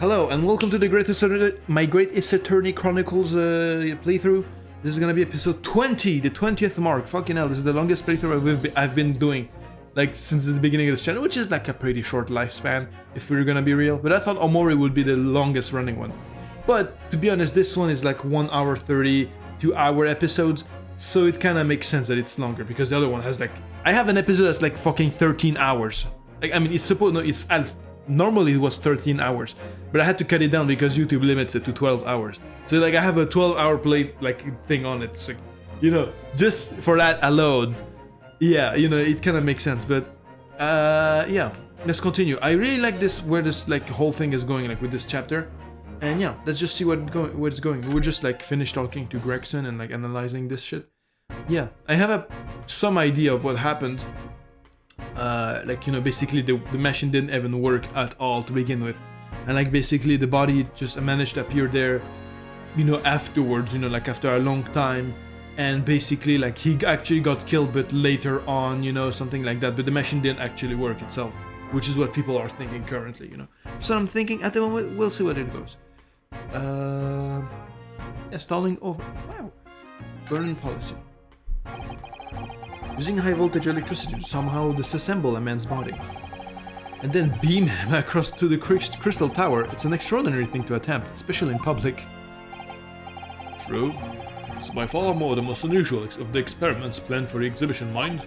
Hello and welcome to the my Great Ace Attorney Chronicles playthrough. This is gonna be episode 20, the 20th mark. Fucking hell, this is the longest playthrough I've been doing, like, since the beginning of this channel, which is like a pretty short lifespan, if we're gonna be real. But I thought Omori would be the longest running one. But to be honest, this one is like 1 hour 30, 2 hour episodes, so it kinda makes sense that it's longer, because the other one has like, I have an episode that's like fucking 13 hours. Like, I mean, it's supposed, no, it's, normally it was 13 hours, but I had to cut it down because YouTube limits it to 12 hours. So like I have a 12-hour play like thing on it. So, you know, just for that alone, yeah, you know, it kind of makes sense. But yeah, let's continue. I really like this, where this like whole thing is going, like with this chapter. And yeah, let's just see where it's going. We're just like finished talking to Gregson and like analyzing this shit. Yeah, I have some idea of what happened. Like, you know, basically the machine didn't even work at all to begin with, and like basically the body just managed to appear there, you know, afterwards, you know, like after a long time, and basically like he actually got killed, but later on, you know, something like that. But the machine didn't actually work itself, which is what people are thinking currently, you know. So I'm thinking at the moment we'll see what it goes. Yeah, stalling over. Wow, burn policy. Using high voltage electricity to somehow disassemble a man's body and then beam him across to the crystal tower. It's an extraordinary thing to attempt, especially in public. True. It's by far more the most unusual of the experiments planned for the exhibition, mind.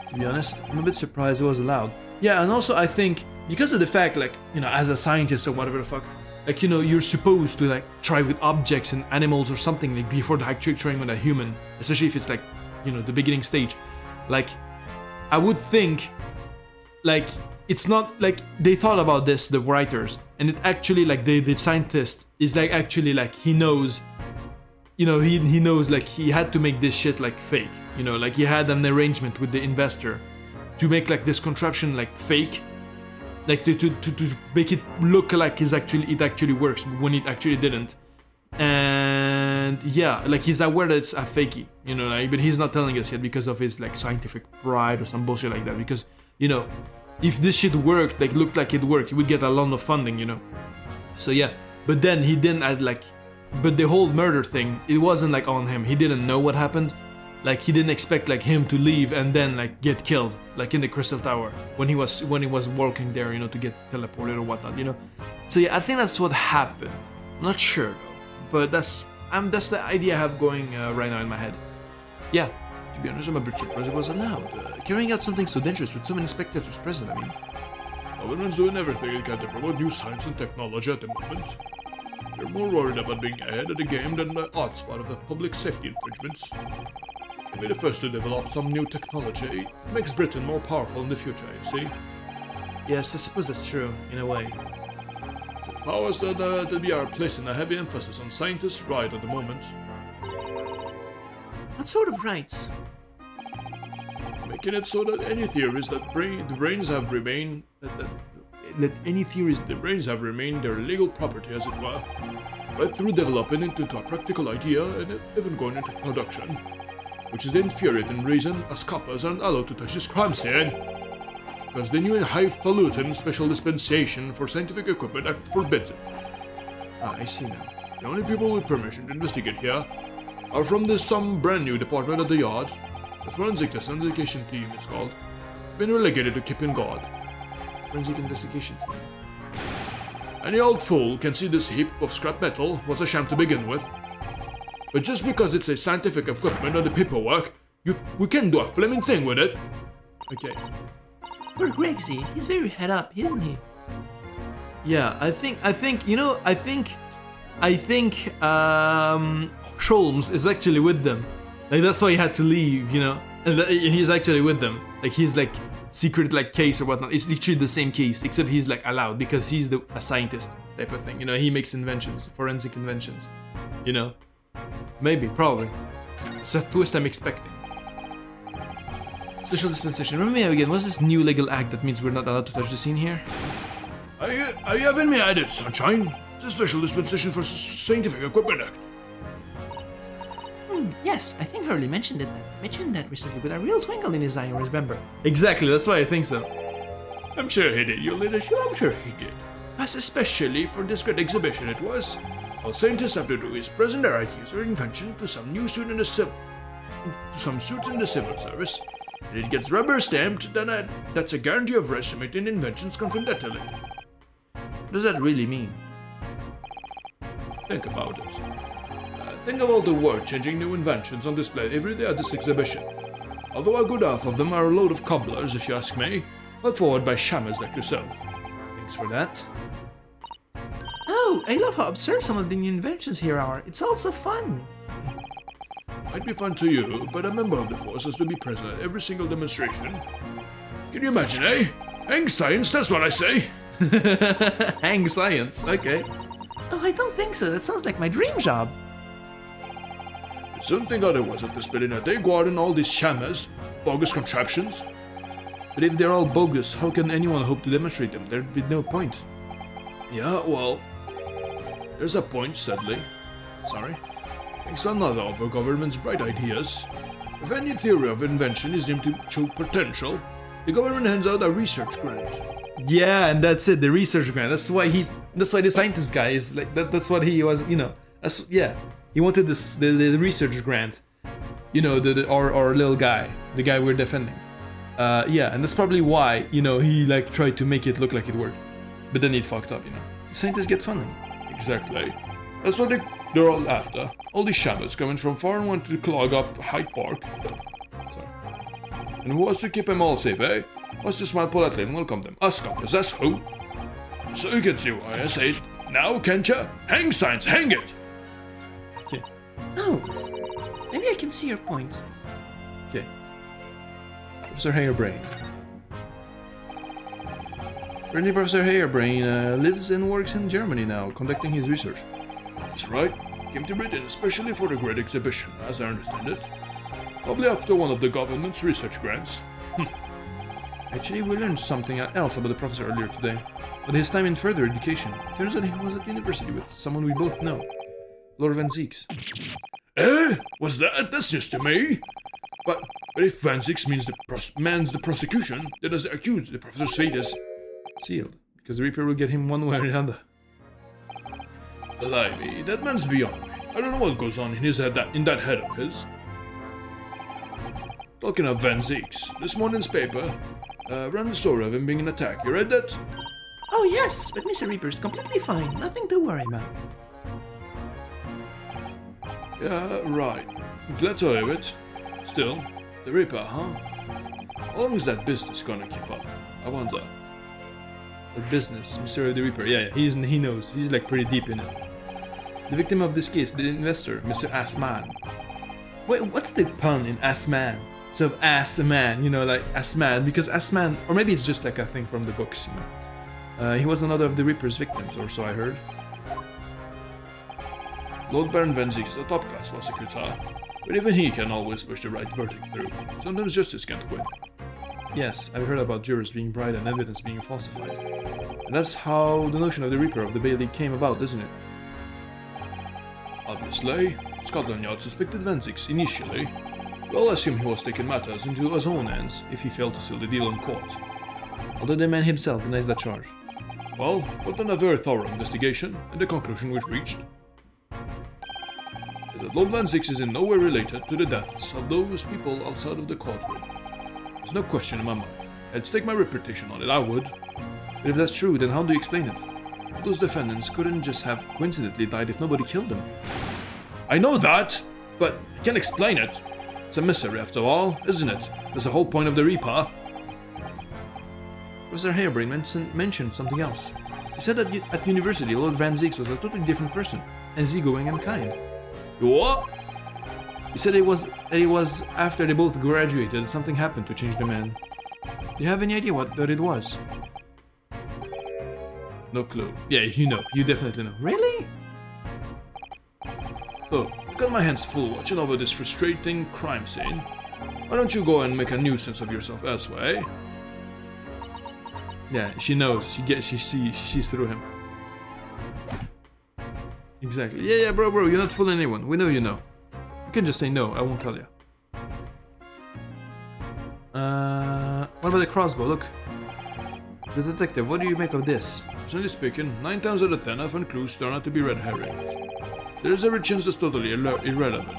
To be honest, I'm a bit surprised it was allowed. Yeah, and also I think because of the fact, like, you know, as a scientist or whatever the fuck, like, you know, you're supposed to like try with objects and animals or something like before actually trying with a human, especially if it's like, you know, the beginning stage. Like, I would think, like, it's not like they thought about this, the writers, and it actually, like, the scientist is like actually like he knows, you know, he knows like he had to make this shit like fake, you know, like he had an arrangement with the investor to make like this contraption like fake, like to make it look like it actually works when it actually didn't. And yeah, like he's aware that it's a fakey, you know, like, but he's not telling us yet because of his like scientific pride or some bullshit like that. Because, you know, if this shit worked, like looked like it worked, he would get a lot of funding, you know. So yeah, but then he didn't add like, but the whole murder thing, it wasn't like on him. He didn't know what happened. Like he didn't expect like him to leave and then like get killed, like in the crystal tower when he was walking there, you know, to get teleported or whatnot, you know. So yeah, I think that's what happened. I'm not sure though. But that's the idea I have going right now in my head. Yeah, to be honest, I'm a bit surprised it was allowed. Carrying out something so dangerous with so many spectators present, I mean. Government's doing everything it can to promote new science and technology at the moment. They're more worried about being ahead of the game than the odds part of the public safety infringements. To be the first to develop some new technology makes Britain more powerful in the future, you see? Yes, I suppose that's true, in a way. The powers that we are placing a heavy emphasis on scientists' right at the moment. What sort of rights? Making it so that any theories that the brains have remained their legal property, as it were, right through developing it into a practical idea and even going into production, which is the infuriating reason as coppers aren't allowed to touch this crime scene. Because the new highfalutin Special Dispensation for Scientific Equipment Act forbids it. Ah, I see now. The only people with permission to investigate here are from some brand new department at the yard. The Forensic Investigation Team, it's called. Been relegated to keeping guard. Forensic Investigation Team. Any old fool can see this heap of scrap metal was a sham to begin with. But just because it's a scientific equipment and the paperwork, we can do a flaming thing with it. Okay. Poor Gregsy, he's very head up, isn't he? Yeah, I think Sholmes is actually with them. Like that's why he had to leave, you know. And he's actually with them. Like he's like secret like case or whatnot. It's literally the same case, except he's like allowed because he's a scientist type of thing. You know, he makes inventions, forensic inventions. You know, maybe, probably. It's a twist I'm expecting. Special dispensation. Remember me again, what's this new legal act that means we're not allowed to touch the scene here? Are you having me at it, sunshine? It's a special dispensation for Scientific Equipment Act. Yes, I think Hurley mentioned that recently with a real twinkle in his eye, I remember. Exactly, that's why I think so. I'm sure he did, your leadership, I'm sure he did. As especially for this great exhibition it was. All scientists have to do is present their ideas or invention to some new suit in the civil service, and it gets rubber stamped, then that's a guarantee of resume and inventions confidentially. What does that really mean? Think about it. Think of all the world-changing new inventions on display every day at this exhibition. Although a good half of them are a load of cobblers, if you ask me, put forward by shammers like yourself. Thanks for that. Oh, I love how absurd some of the new inventions here are. It's all so fun. Might be fun to you, but a member of the force has to be present at every single demonstration. Can you imagine, eh? Hang science, that's what I say. Hang science, okay. Oh, I don't think so. That sounds like my dream job. You soon think otherwise after spending a day guarding all these shammers, bogus contraptions. But if they're all bogus, how can anyone hope to demonstrate them? There'd be no point. Yeah, well, there's a point, sadly. Sorry? Thanks to another of our government's bright ideas. If any theory of invention is deemed to show potential, the government hands out a research grant. Yeah, and that's it, the research grant. That's why the scientist guy is like, that's what he was, you know. He wanted the research grant. You know, our little guy, the guy we're defending. Yeah, and that's probably why, you know, he like tried to make it look like it worked. But then it fucked up, you know. Scientists get funding. Exactly. That's what they're all after. All these shammers coming from far and want to clog up Hyde Park. Sorry. And who wants to keep them all safe, eh? Wants to smile politely and welcome them. Us coppers, that's who. So you can see why I say it. Now, can't ya? Hang signs, hang it! Okay. Oh, maybe I can see your point. Okay. Professor Hairbrain. Apparently Professor Hairbrain lives and works in Germany now, conducting his research. That's right. Came to Britain especially for the great exhibition, as I understand it. Probably after one of the government's research grants. Actually, we learned something else about the professor earlier today. About his time in further education. Turns out he was at university with someone we both know. Lord Van Zieks. Eh? Was that? That's news to me. But if Van Zieks means the prosecution, then as the accused, the professor's fate is sealed. Because the Reaper will get him one way or another. Blimey, that man's beyond me. I don't know what goes on in his head, in that head of his. Talking of Van Zieks, this morning's paper ran the story of him being attacked. You read that? Oh yes, but Mr. Reaper's completely fine. Nothing to worry about. Yeah, right. I'm glad to hear it. Still, the Reaper, huh? How long is that business gonna keep up? I wonder. The business, Mr. the Reaper. Yeah, he knows. He's like pretty deep in it. The victim of this case, the investor, Mr. Assman. Wait, what's the pun in Assman? So of ass man, you know, like Assman, because Assman, or maybe it's just like a thing from the books, you know. He was another of the Reaper's victims, or so I heard. Lord Baron Van Zieks is a top-class prosecutor, but even he can always push the right verdict through. Sometimes justice can't win. Yes, I've heard about jurors being bribed and evidence being falsified. And that's how the notion of the Reaper of the Bailey came about, isn't it? Obviously, Scotland Yard suspected Van Zieks initially. We'll assume he was taking matters into his own hands if he failed to seal the deal in court. Although the man himself denies that charge. Well, we've done a very thorough investigation, and the conclusion we've reached is that Lord Van Zieks is in no way related to the deaths of those people outside of the courtroom. There's no question in my mind. I'd stake my reputation on it, I would. But if that's true, then how do you explain it? Those defendants couldn't just have coincidentally died if nobody killed them. I know that, but I can't explain it. It's a mystery after all, isn't it? That's the whole point of the Reaper. Professor Hairbrain mentioned something else. He said that at university, Lord Van Zieks was a totally different person, and easygoing and kind. What? He said it was after they both graduated that something happened to change the man. Do you have any idea what that it was? No clue. Yeah, you know. You definitely know. Really? Oh, I've got my hands full watching over this frustrating crime scene. Why don't you go and make a nuisance of yourself elsewhere, eh? Yeah, she knows. She sees through him. Exactly. Yeah, bro, you're not fooling anyone. We know you know. You can just say no, I won't tell you. What about the crossbow? Look. The detective, what do you make of this? Personally speaking, 9 times out of 10 I find clues turn out to be red herrings. There's every chance that's totally irrelevant.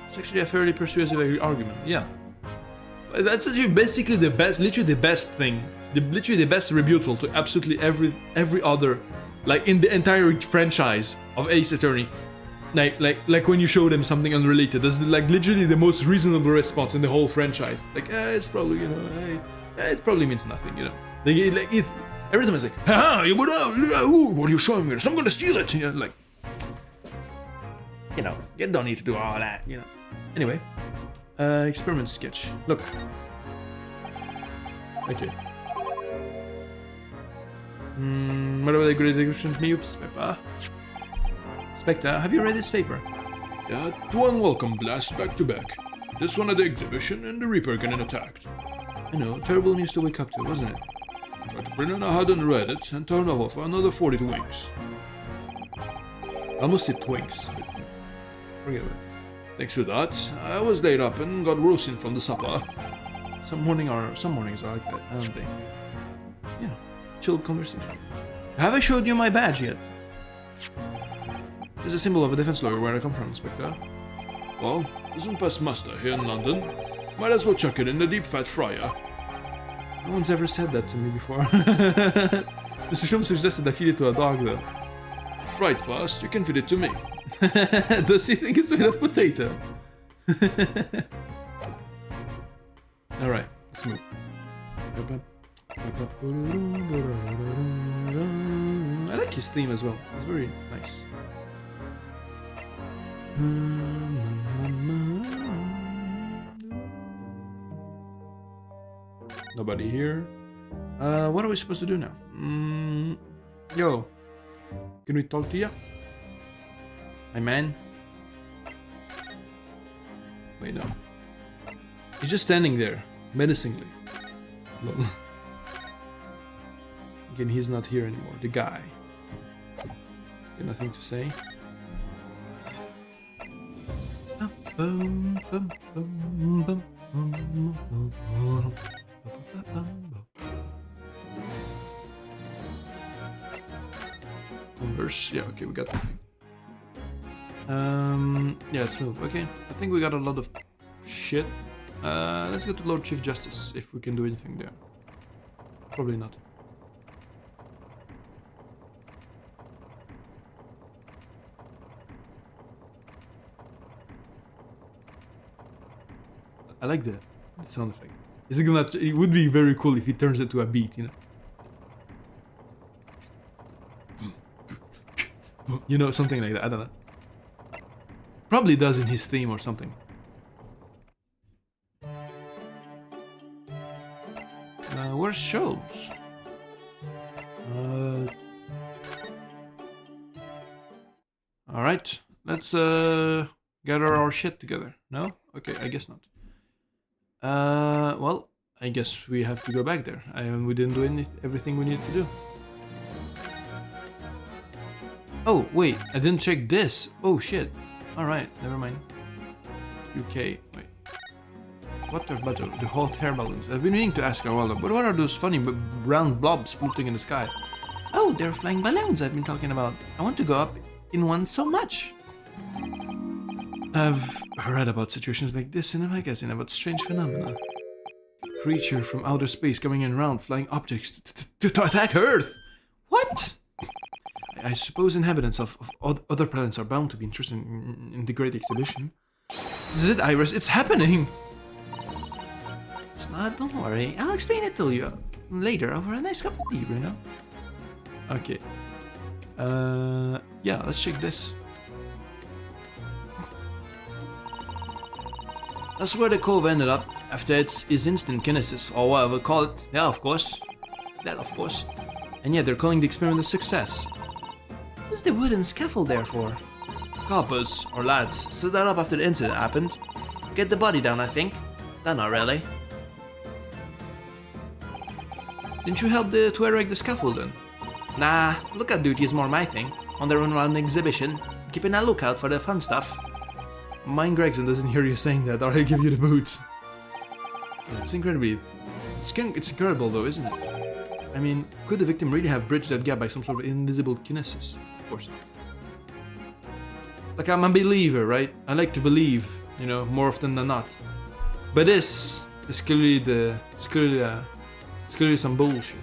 It's actually a fairly persuasive argument, yeah. That's actually basically the best, literally the best thing. Literally the best rebuttal to absolutely every other, like in the entire franchise of Ace Attorney. Like when you show them something unrelated, that's like literally the most reasonable response in the whole franchise. Like, it's probably, you know, it probably means nothing, you know. Like it's every time I say, haha, what are you showing me? So I'm gonna steal it. You know, like, you know, you don't need to do all that, you know. Anyway, experiment sketch. Look. Okay. What about the great description? Oops, Peppa. Spectre, have you read this paper? Yeah, 2 unwelcome blasts back to back. This one at the exhibition and the Reaper getting attacked. I know, terrible news to wake up to, wasn't it? Tried to pretend I hadn't read it and turned off for another 40 winks. I almost said twinks, but forget about it. Thanks to that, I was laid up and got roasting from the supper. Some mornings are like that, aren't they? Yeah, chill conversation. Have I showed you my badge yet? It's a symbol of a defense lawyer where I come from, Inspector. Well, isn't past master here in London? Might as well chuck it in the deep fat fryer. No one's ever said that to me before. Mr. Shum suggested I feed it to a dog, though. Fried fast, you can feed it to me. Does he think it's made of potato? Alright, let's move. I like his theme as well. It's very nice. Nobody here. What are we supposed to do now? Yo, can we talk to ya? My man? Wait, no. He's just standing there, menacingly. Lol. Again, he's not here anymore. The guy. Got nothing to say. Converse. Yeah, okay, we got nothing. Yeah, let's move. Okay, I think we got a lot of shit. Let's go to Lord Chief Justice, if we can do anything there. Probably not. I like the sound effect. Is it gonna? It would be very cool if he turns it to a beat, you know. You know, something like that. I don't know. Probably does in his theme or something. Where's shows? All right, let's gather our shit together. No? Okay, I guess not. Well, I guess we have to go back there. We didn't do everything we needed to do. Oh, wait, I didn't check this. Oh, shit. Alright, never mind. UK, wait. Water bottle, the hot air balloons. I've been meaning to ask a while, but what are those funny brown blobs floating in the sky? Oh, they're flying balloons I've been talking about. I want to go up in one so much. I've heard about situations like this in a magazine about strange phenomena. A creature from outer space coming in around, flying objects to attack Earth! What? I suppose inhabitants of other planets are bound to be interested in the Great Exhibition. This is it, Iris, it's happening! It's not, don't worry, I'll explain it to you later over a nice cup of tea, Bruno. Okay. Yeah, let's check this. That's where the cove ended up after its instant kinesis, or whatever we call it. Yeah, of course. That, of course. And yeah, they're calling the experiment a success. What's the wooden scaffold there for? Coppers, or lads, set that up after the incident happened. Get the body down, I think. No, not really. Didn't you help to erect the scaffold then? Nah, lookout duty is more my thing. On the run around the exhibition, keeping a lookout for the fun stuff. Mind Gregson doesn't hear you saying that, or he'll give you the boots. Yeah, it's incredible though, isn't it? I mean, could the victim really have bridged that gap by some sort of invisible kinesis? Of course not. Like, I'm a believer, right? I like to believe, you know, more often than not. But this is clearly some bullshit.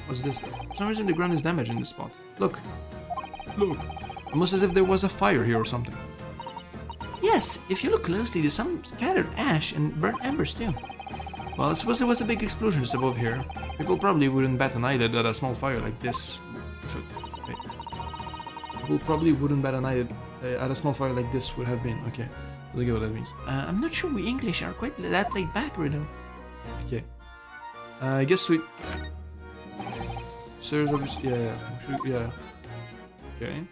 What's this though? For some reason the ground is damaged in this spot. Look. Look. Almost as if there was a fire here or something. Yes, if you look closely, there's some scattered ash and burnt embers too. Well, suppose there was a big explosion just above here. People probably wouldn't bat an eyelid at a small fire like this. Wait. People probably wouldn't bat an eyelid at a small fire like this would have been. Okay, look at what that means. I'm not sure we English are quite that laid back, Rudo. Okay. I guess we... So there's obviously... Yeah. Okay.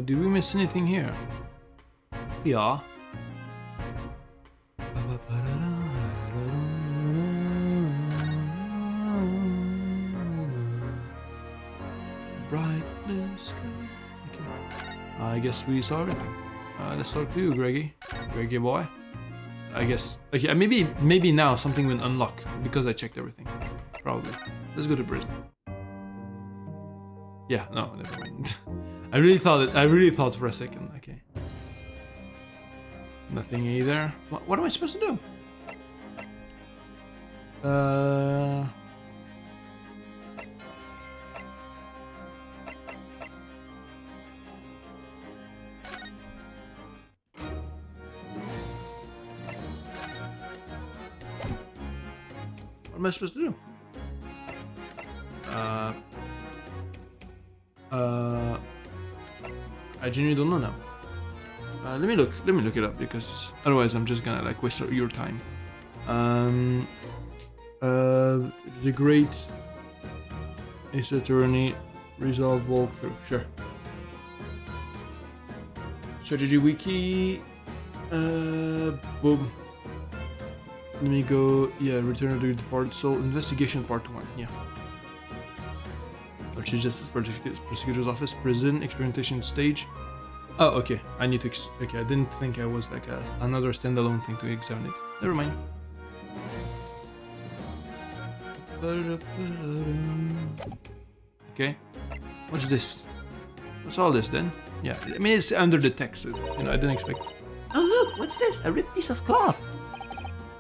Did we miss anything here? Yeah. Bright blue sky. Okay. I guess we saw everything. Let's talk to you, Greggy boy. I guess. Okay, maybe now something will unlock because I checked everything. Probably. Let's go to prison. Yeah, no, never mind. I really thought for a second. Okay. Nothing either. What am I supposed to do? What am I supposed to do? I genuinely don't know now. Let me look it up because otherwise I'm just gonna like waste your time. The Great Ace Attorney Resolve Walkthrough. Sure. Strategy Wiki. Boom. Let me go. Yeah, Return of the Departed Soul. Investigation Part 1. Yeah. Archie Justice Prosecutor's Office. Prison. Experimentation Stage. Oh, okay. I need to. Okay, I didn't think I was like another standalone thing to examine it. Never mind. Okay. What's this? What's all this then? Yeah, I mean it's under the text. You know, I didn't expect. Oh look, what's this? A ripped piece of cloth.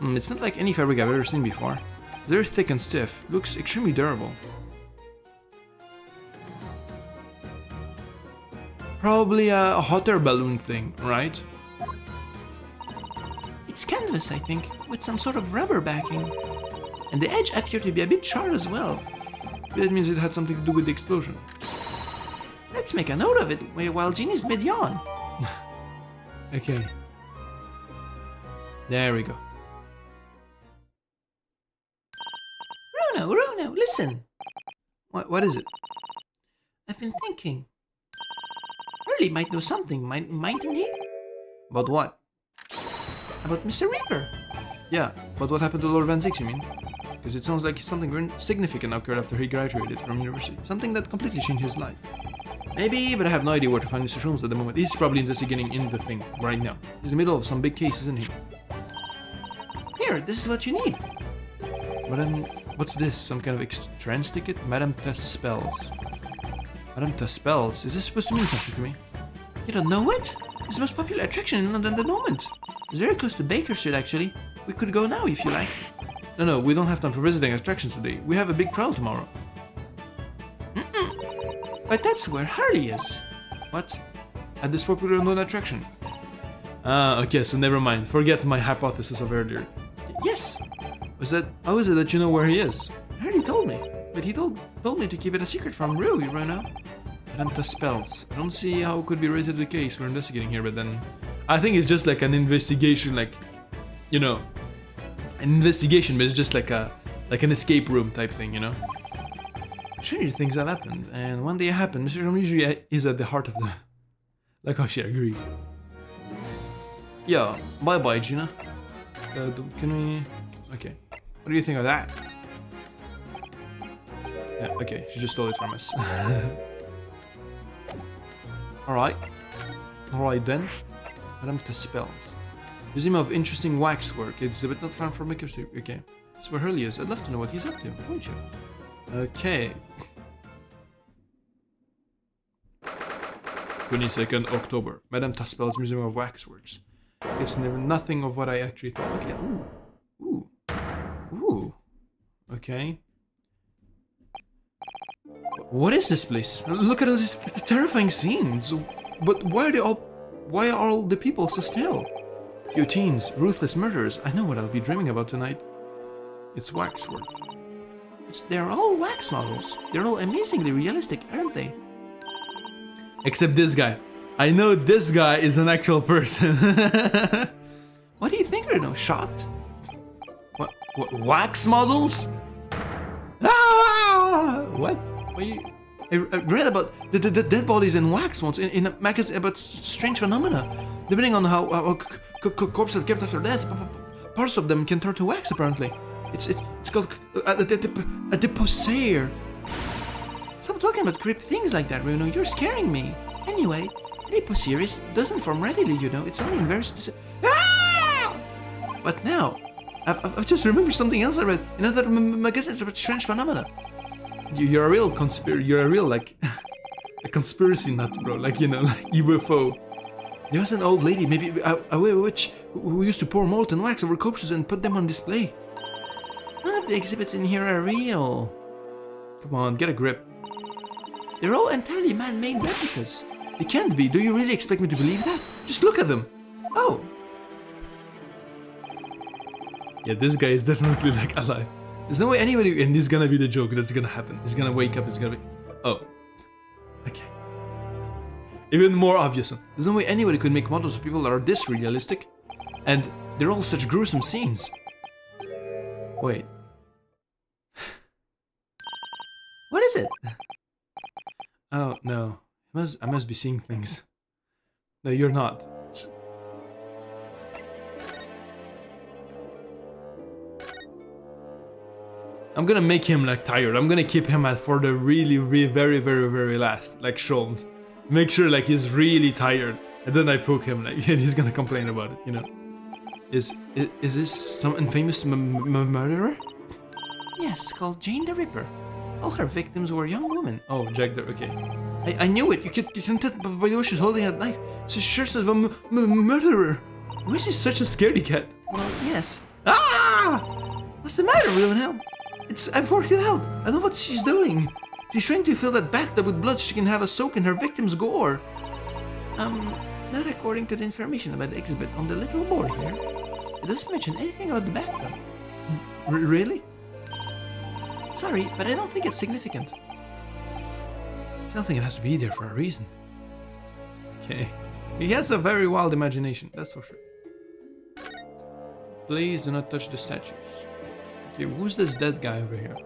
It's not like any fabric I've ever seen before. Very thick and stiff. Looks extremely durable. Probably a hot air balloon thing, right? It's canvas, I think, with some sort of rubber backing. And the edge appeared to be a bit charred as well. That means it had something to do with the explosion. Let's make a note of it while Jeannie's mid-yawn. Okay. There we go. Bruno, listen. What is it? I've been thinking. Hurley might know something, mightn't he? About what? About Mr. Reaper. Yeah, but what happened to Lord Van Zix, you mean? Because it sounds like something very significant occurred after he graduated from university. Something that completely changed his life. Maybe, but I have no idea where to find Mr. Sholmes at the moment. He's probably investigating in the thing right now. He's in the middle of some big case, isn't he? Here, this is what you need. What's this? Some kind of trans ticket? Madame Tuspells. Madame Tuspells? Is this supposed to mean something to me? You don't know it? It's the most popular attraction in London at the moment. It's very close to Baker Street, actually. We could go now if you like. No, we don't have time for visiting attractions today. We have a big trial tomorrow. But that's where Harley is. What? At this popular known attraction? Okay, so never mind. Forget my hypothesis of earlier. Yes. How is it that you know where he is? Harley told me. But he told me to keep it a secret from Rue, you know. Madame Tuspells. I don't see how it could be related to the case we're investigating here, but then... I think it's just like an investigation, like... You know... An investigation, but it's just like an escape room type thing, you know? Stranger things have happened, and when they happen, Mr. Sholmes usually is at the heart of the... Like how she agreed. Yeah, bye-bye, Gina. Can we... Okay. What do you think of that? Yeah, okay, she just stole it from us. Alright. Alright then. Madame Tuspells. Museum of Interesting Waxwork. Exhibit not found for makers. Okay. That's where Hurley is. I'd love to know what he's up to, won't you? Okay. 22nd October. Madame Taspel's Museum of Waxworks. It's nothing of what I actually thought. Okay. Ooh. Okay. What is this place? Look at all these terrifying scenes. But why are all the people so still? Guillotines, ruthless murderers. I know what I'll be dreaming about tonight. It's waxwork. They're all wax models. They're all amazingly realistic, aren't they? Except this guy. I know this guy is an actual person. What do you think, Reno? Shocked? What? Wax models? Ah! What? I read about the dead bodies in wax once in a magazine about strange phenomena. Depending on how corpses are kept after death, parts of them can turn to wax. Apparently, it's called a deposaire. Stop talking about creepy things like that, Reno. You're scaring me. Anyway, a deposaire doesn't form readily, you know. It's only in very specific. Ah! But now, I've just remembered something else I read in another magazine about strange phenomena. You're a real like a conspiracy nut, bro. Like, you know, like UFO. There was an old lady, maybe a witch, who used to pour molten wax over corpses and put them on display. None of the exhibits in here are real. Come on, get a grip. They're all entirely man-made replicas. They can't be. Do you really expect me to believe that? Just look at them. Oh. Yeah, this guy is definitely like alive. There's no way anybody, and this is gonna be the joke that's gonna happen. He's gonna wake up, it's gonna be, oh, okay. Even more obvious. There's no way anybody could make models of people that are this realistic, and they're all such gruesome scenes. Wait. What is it? Oh, no. I must be seeing things. No, you're not. I'm gonna make him like tired. I'm gonna keep him at for the really very last, like Sholmes. Make sure like he's really tired, and then I poke him like, and he's gonna complain about it, you know. Is this some infamous murderer? Yes, called Jane the Ripper. All her victims were young women. Oh, Jack the, okay. I knew it. You can tell by the way she's holding that knife. It's a shirt of a murderer. Why is she such a scaredy cat? Well, yes. Ah! What's the matter, Wilhelm? I've worked it out. I know what she's doing. She's trying to fill that bathtub with blood so she can have a soak in her victim's gore. Not according to the information about the exhibit on the little board here. It doesn't mention anything about the bathtub. Really? Sorry, but I don't think it's significant. Something has to be there for a reason. Okay. He has a very wild imagination, that's for sure. Please do not touch the statues. Okay, who's this dead guy over here?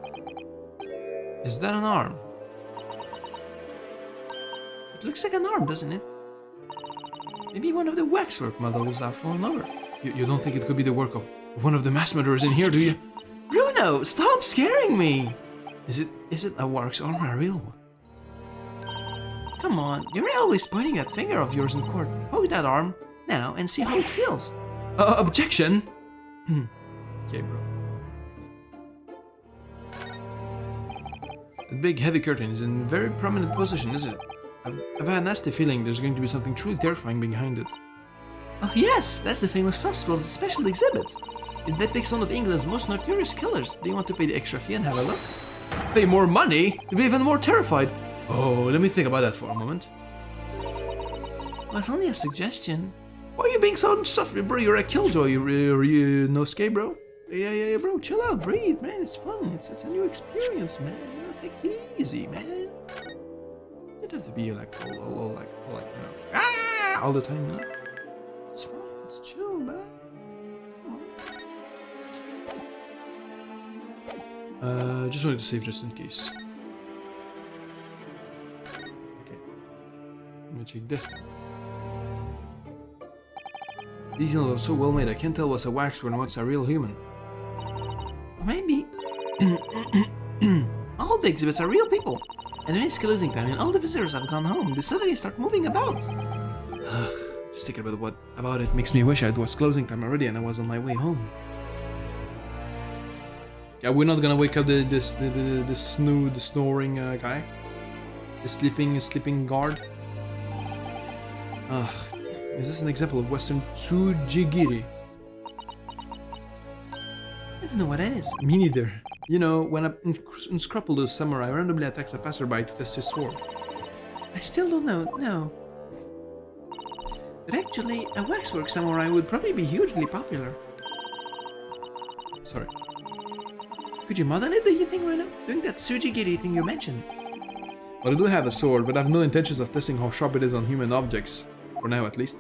Is that an arm? It looks like an arm, doesn't it? Maybe one of the waxwork models have fallen over. You don't think it could be the work of one of the mass murderers in here, do you? Bruno, stop scaring me! Is it a wax arm or a real one? Come on, you're always pointing that finger of yours in court. Poke that arm now and see how it feels. Objection! Okay, bro. That big heavy curtain is in a very prominent position, isn't it? I've had a nasty feeling there's going to be something truly terrifying behind it. Oh yes, that's the famous Hospital's special exhibit. It depicts one of England's most notorious killers. Do you want to pay the extra fee and have a look? Pay more money? To be even more terrified? Oh, let me think about that for a moment. Well, it's only a suggestion. Why are you being so suffering, bro? You're a killjoy. You no skate, bro? Yeah, bro. Chill out, breathe, man. It's fun. It's a new experience, man. You know, take it easy, man. It has to be like all like you know, all the time, you know. It's fine. It's chill, man. Just wanted to save just in case. Okay. Let me check this. These nails are so well made, I can't tell what's a waxwork and what's a real human. Maybe all the exhibits are real people. And when it's closing time and all the visitors have gone home, they suddenly start moving about. Ugh, Just thinking about what about it makes me wish it was closing time already and I was on my way home. Yeah, we're not gonna wake up the snoring guy, the sleeping guard. Ugh, is this an example of Western tsujigiri? I don't know what that is. Me neither. You know, when an unscrupulous samurai randomly attacks a passerby to test his sword. I still don't know. No. But actually, a waxwork samurai would probably be hugely popular. Sorry. Could you model it, do you think, right now? Doing that tsujigiri thing you mentioned. Well, I do have a sword, but I have no intentions of testing how sharp it is on human objects. For now, at least.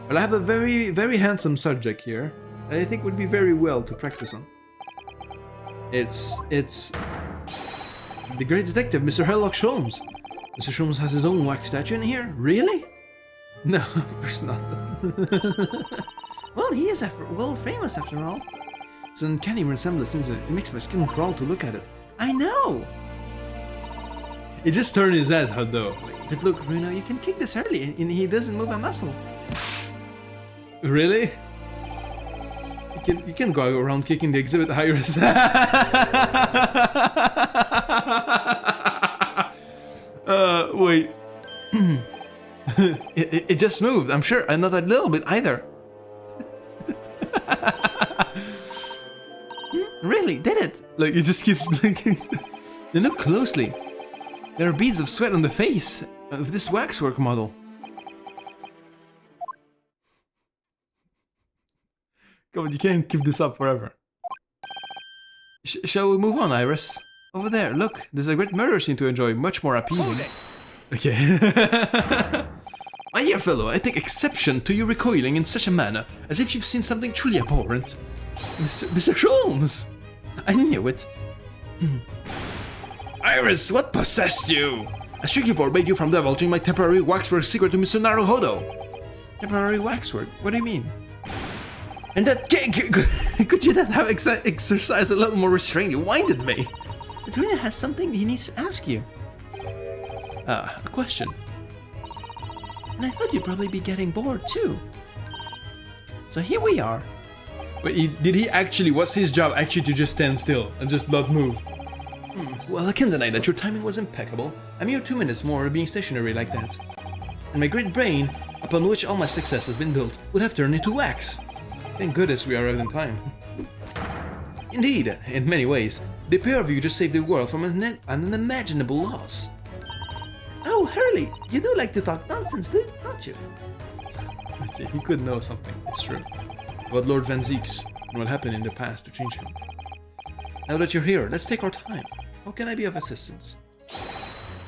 Well, I have a very, very handsome subject here that I think would be very well to practice on. It's the great detective, Mr. Sherlock Holmes. Mr. Holmes has his own wax statue in here? Really? No, of course not. Well, he is world famous after all. It's an uncanny resemblance, isn't it? It makes my skin crawl to look at it. I know! It just turned his head, though. But look, Bruno, you can kick this early and he doesn't move a muscle. Really? You can go around kicking the exhibit, Iris. Wait. it just moved, I'm sure, and not a little bit either. Really, did it? Like, it just keeps blinking. Then look closely. There are beads of sweat on the face of this waxwork model. Come on, you can't keep this up forever. Shall we move on, Iris? Over there, look, there's a great murder scene to enjoy, much more appealing. Okay. My dear fellow, I take exception to you recoiling in such a manner, as if you've seen something truly abhorrent. Mr. Holmes! I knew it. Iris, what possessed you? I strictly forbade you from divulging my temporary waxwork secret to Mr. Naruhodo. Temporary waxwork? What do you mean? And that could you not have exercised a little more restraint? You winded me. Katrina has something he needs to ask you. A question. And I thought you'd probably be getting bored too. So here we are. Wait, did he actually, was his job actually to just stand still and just not move? Well, I can't deny that your timing was impeccable. A mere 2 minutes more of being stationary like that. And my great brain, upon which all my success has been built, would have turned into wax. Thank goodness we arrived in time. Indeed, in many ways, the pair of you just saved the world from an unimaginable loss. Oh, Hurley, you do like to talk nonsense, don't you? Okay, he could know something, it's true. About Lord Van Zeeks and what happened in the past to change him. Now that you're here, let's take our time. How can I be of assistance?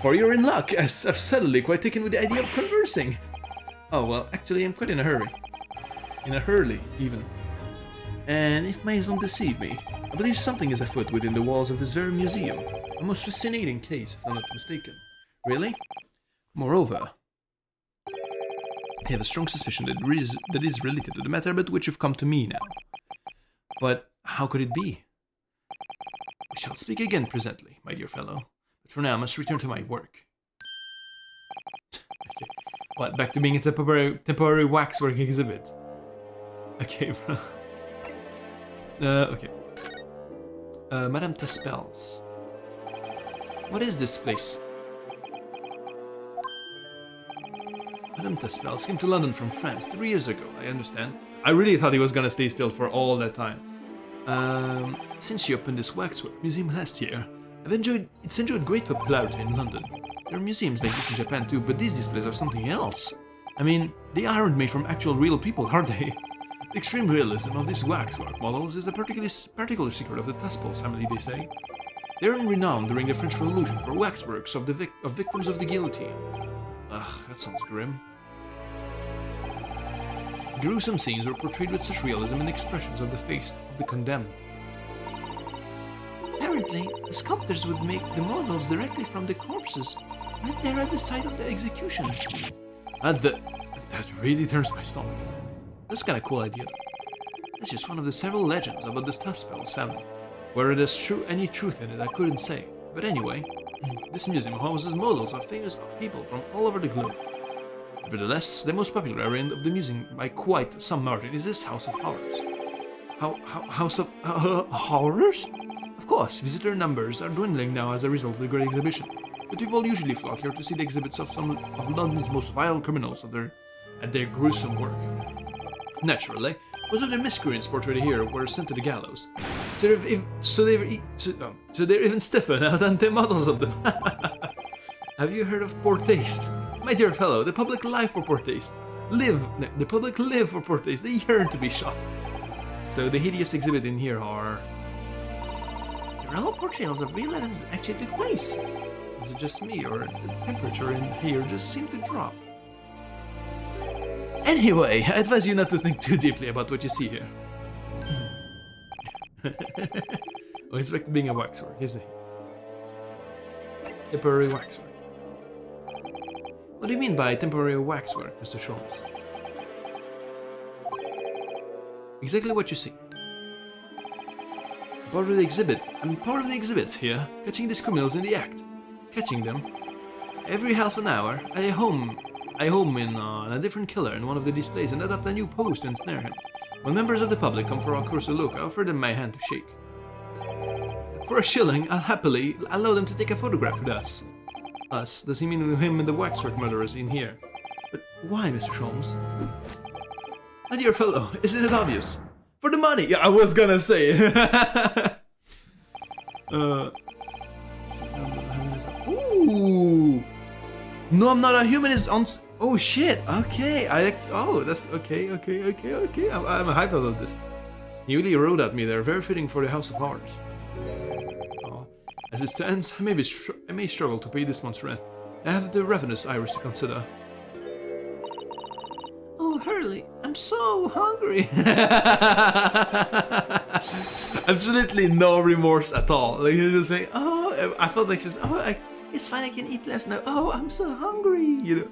For you're in luck, as I've suddenly quite taken with the idea of conversing. Oh, well, actually, I'm quite in a hurry. In a hurly, even. And if my eyes don't deceive me, I believe something is afoot within the walls of this very museum. A most fascinating case, if I'm not mistaken. Really? Moreover, I have a strong suspicion that it is related to the matter about which you've come to me now. But how could it be? We shall speak again presently, my dear fellow. But for now, I must return to my work. Okay. What, back to being a temporary waxwork exhibit? Okay, bro. Okay. Madame Taspels. What is this place? Madame Taspels came to London from France 3 years ago, I understand. I really thought he was gonna stay still for all that time. Since she opened this waxwork museum last year, it's enjoyed great popularity in London. There are museums like this in Japan too, but these displays are something else. I mean, they aren't made from actual real people, are they? The extreme realism of these waxwork models is a particular secret of the Taspels family, they say. They are renowned during the French Revolution for waxworks of victims of the guillotine. Ugh, that sounds grim. Gruesome scenes were portrayed with such realism and expressions of the face of the condemned. Apparently, the sculptors would make the models directly from the corpses, right there at the site of the executions. That really turns my stomach. That's kind of cool idea. That's just one of the several legends about the Taspels family. Whether there's any truth in it, I couldn't say. But anyway, this museum houses models of famous people from all over the globe. Nevertheless, the most popular area of the museum by quite some margin is this House of Horrors. House of Horrors? Of course, visitor numbers are dwindling now as a result of the Great Exhibition, but people usually flock here to see the exhibits of some of London's most vile criminals at their gruesome work. Naturally, most of the miscreants portrayed here were sent to the gallows, so they're even stiffer now than the models of them. Have you heard of poor taste? My dear fellow, the public live for poor taste. The public live for poor taste. They yearn to be shocked. So the hideous exhibit in here are real portrayals of real events that actually took place. Is it just me, or the temperature in here just seemed to drop? Anyway, I advise you not to think too deeply about what you see here. I expect being a waxwork, is it? Temporary waxwork. What do you mean by temporary waxwork, Mr. Sholmes? Exactly what you see. Part of the exhibit. I'm part of the exhibits here, catching these criminals in the act. Catching them. Every half an hour, I home in on a different killer in one of the displays and adopt a new pose to ensnare him. When members of the public come for a closer look, I offer them my hand to shake. For a shilling, I'll happily allow them to take a photograph with us. Us? Does he mean him and the waxwork murderers in here? But why, Mr. Sholmes? My dear fellow, isn't it obvious? For the money! Yeah, I was gonna say. Ooh! No, I'm not a human is on. Oh shit! Okay, that's okay. I'm hyped about this. He really rode at me there, very fitting for the House of Horrors. Oh. As it stands, I may struggle to pay this month's rent. I have the ravenous iris to consider. Oh, Hurley, I'm so hungry. Absolutely no remorse at all. Like you're just saying, oh, I felt like just, it's fine, I can eat less now. Oh, I'm so hungry, you know.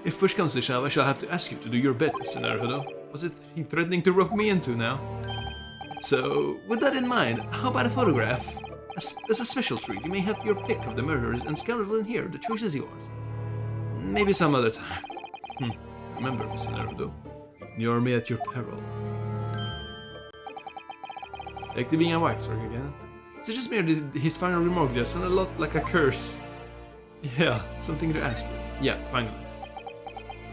If push comes to shove, I shall have to ask you to do your bit, Mr. Naruto. Was it he threatening to rope me into now? So, with that in mind, how about a photograph? As a special treat, you may have your pick of the murderers and scoundrel in here. The choice is yours. Maybe some other time. Remember, Mr. Naruto, you are me at your peril. Like to being a waxwork again. So just merely his final remark there sounded a lot like a curse. Yeah, something to ask you. Yeah, finally.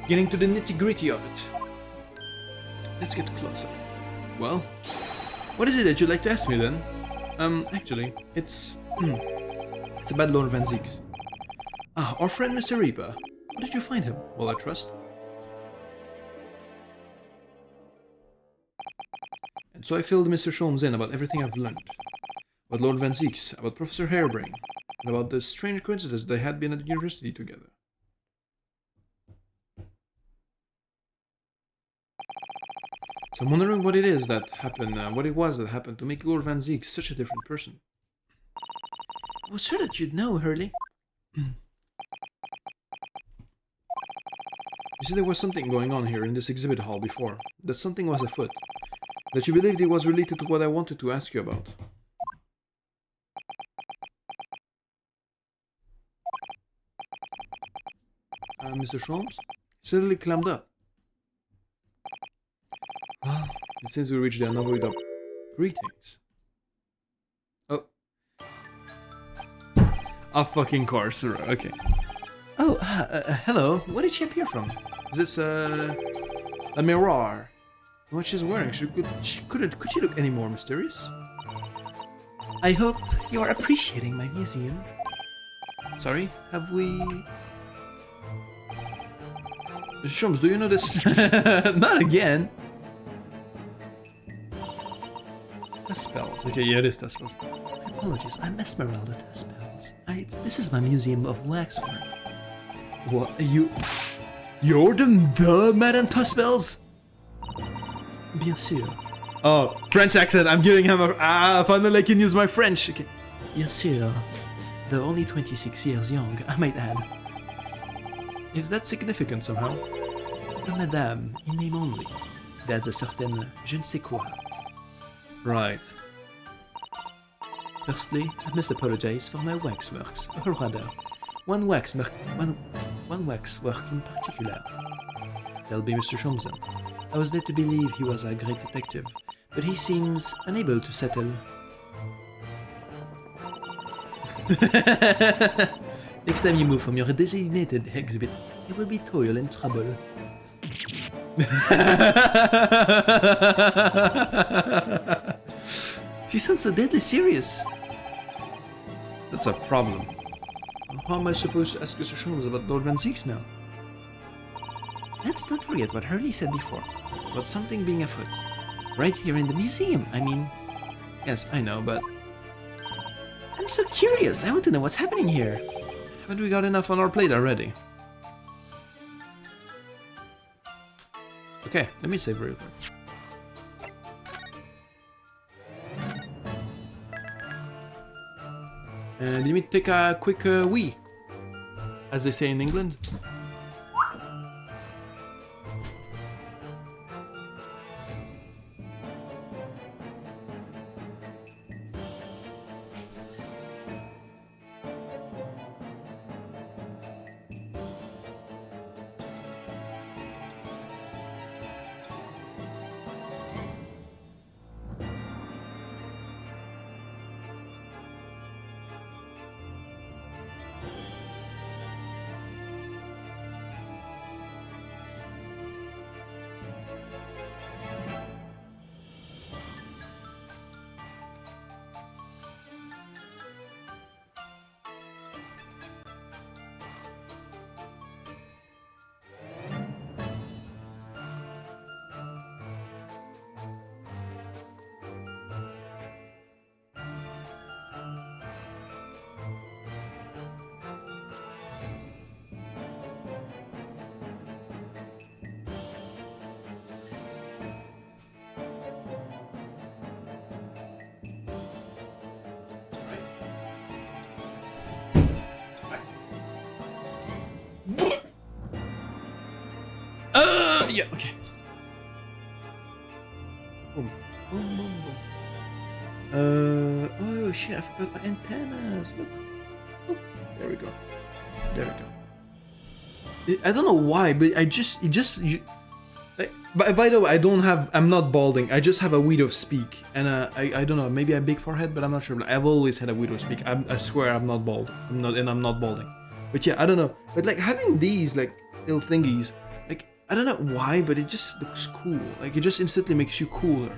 Getting to the nitty-gritty of it. Let's get closer. Well, what is it that you'd like to ask me then? Actually, it's about Lord Van Zieks. Ah, our friend Mr. Reaper. How did you find him? Well, I trust. And so I filled Mr. Sholmes in about everything I've learned. About Lord Van Zieks, about Professor Harebrain, and about the strange coincidence they had been at the university together. So I'm wondering what it is that happened, what it was that happened to make Lord Van Zieks such a different person. I was sure that you'd know, Hurley. You see, there was something going on here in this exhibit hall before. That something was afoot. That you believed it was related to what I wanted to ask you about. Mr. Sholmes? He suddenly climbed up. Well, it seems we reached the unavoidable greetings. Oh. Of fucking course, okay. Oh, hello. What did she appear from? Is this, a mirror? What she's wearing, could she look any more mysterious? I hope you are appreciating my museum. Sorry, have we... Mr. Sholmes, do you know this? Not again! Test spells. Okay, yeah, it is test spells. Apologies, I'm Esmeralda Test Spells. This is my museum of waxwork. What? You're the Madame Test Spells? Bien sûr. Oh, French accent. I'm giving him a... finally I can use my French. Okay. Bien sûr. Though only 26 years young, I might add. Is that significant somehow? The Madame, in name only. That's a certain je ne sais quoi. Right. Firstly, I must apologize for my waxworks, or rather, one one waxwork in particular. That'll be Mr. Sholmes then. I was led to believe he was a great detective, but he seems unable to settle. Next time you move from your designated exhibit, you will be toil and trouble. She sounds so deadly serious. That's a problem. How am I supposed to ask Mr. Sholmes about Lord Van Zeeks now? Let's not forget what Hurley said before, about something being afoot. Right here in the museum, I mean... Yes, I know, but... I'm so curious, I want to know what's happening here. Haven't we got enough on our plate already? Okay, let me save real quick. And let me take a quick wee, as they say in England. Yeah, okay. Boom. Boom, boom, boom. Oh shit, I forgot my antennas. Look. Oh, there we go. There we go. I don't know why, but by the way, I'm not balding. I just have a widow's speak, and I don't know, maybe a big forehead, but I'm not sure. I've always had a widow's speak. I swear I'm not bald. I'm not balding. But yeah, I don't know. But like having these like little thingies, like I don't know why, but it just looks cool. Like it just instantly makes you cooler.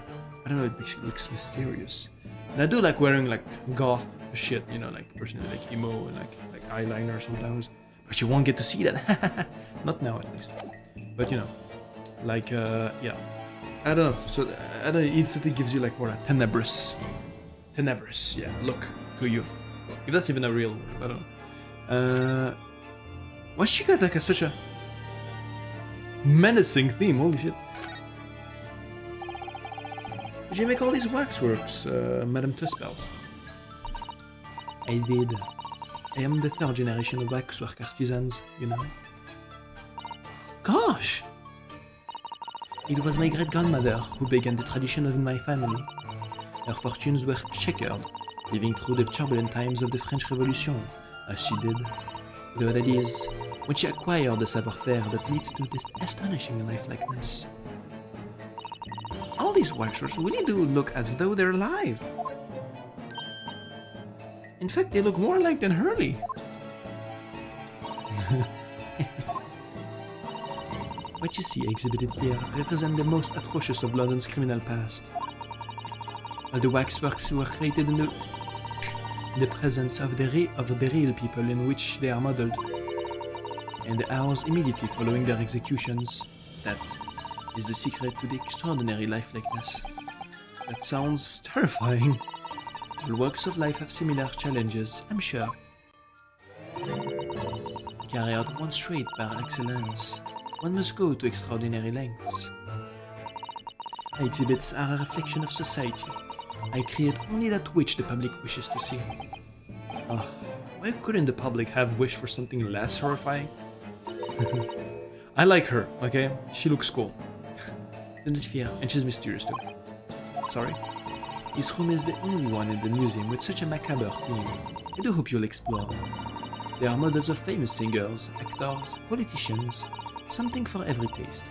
I don't know, it makes you look mysterious. And I do like wearing like goth shit, you know, like personally like emo and like eyeliner sometimes. But you won't get to see that. Not now at least. But you know, like yeah. I don't know. So I don't know, it instantly gives you like more a tenebrous, yeah, look to you. If that's even a real word, I don't know. Why she got like such a menacing theme? Holy shit! Did you make all these waxworks, Madame Tuspels? I did. I am the third generation of waxwork artisans, you know. Gosh! It was my great-grandmother who began the tradition in my family. Her fortunes were checkered, living through the turbulent times of the French Revolution, as she did. Though that is, when she acquired the savoir-faire that leads to this astonishing lifelikeness. All these waxworks really do look as though they're alive. In fact, they look more alike than Hurley. What you see exhibited here represent the most atrocious of London's criminal past. All the waxworks were created in the presence of the real people in which they are modeled, and the hours immediately following their executions. That is the secret to the extraordinary lifelikeness. That sounds terrifying. All works of life have similar challenges, I'm sure. To carry out one trait par excellence, one must go to extraordinary lengths. My exhibits are a reflection of society. I create only that which the public wishes to see. Oh, why couldn't the public have wished for something less horrifying? I like her, okay? She looks cool. Don't fear, and she's mysterious too. Sorry? This room is the only one in the museum with such a macabre theme. I do hope you'll explore. They are models of famous singers, actors, politicians, something for every taste.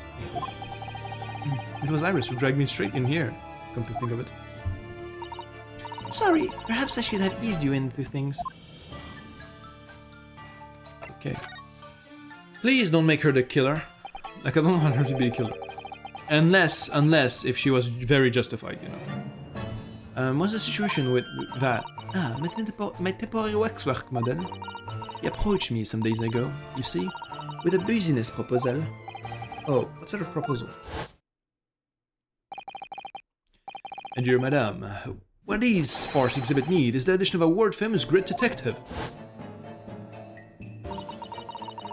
It was Iris who dragged me straight in here, come to think of it. Sorry, perhaps I should have eased you into things. Okay. Please don't make her the killer. Like, I don't want her to be a killer. Unless if she was very justified, you know. What's the situation with that? Ah, my temporary waxwork model. He approached me some days ago, you see, with a business proposal. Oh, what sort of proposal? And dear madame, what these sparse exhibit need is the addition of a world-famous grid detective.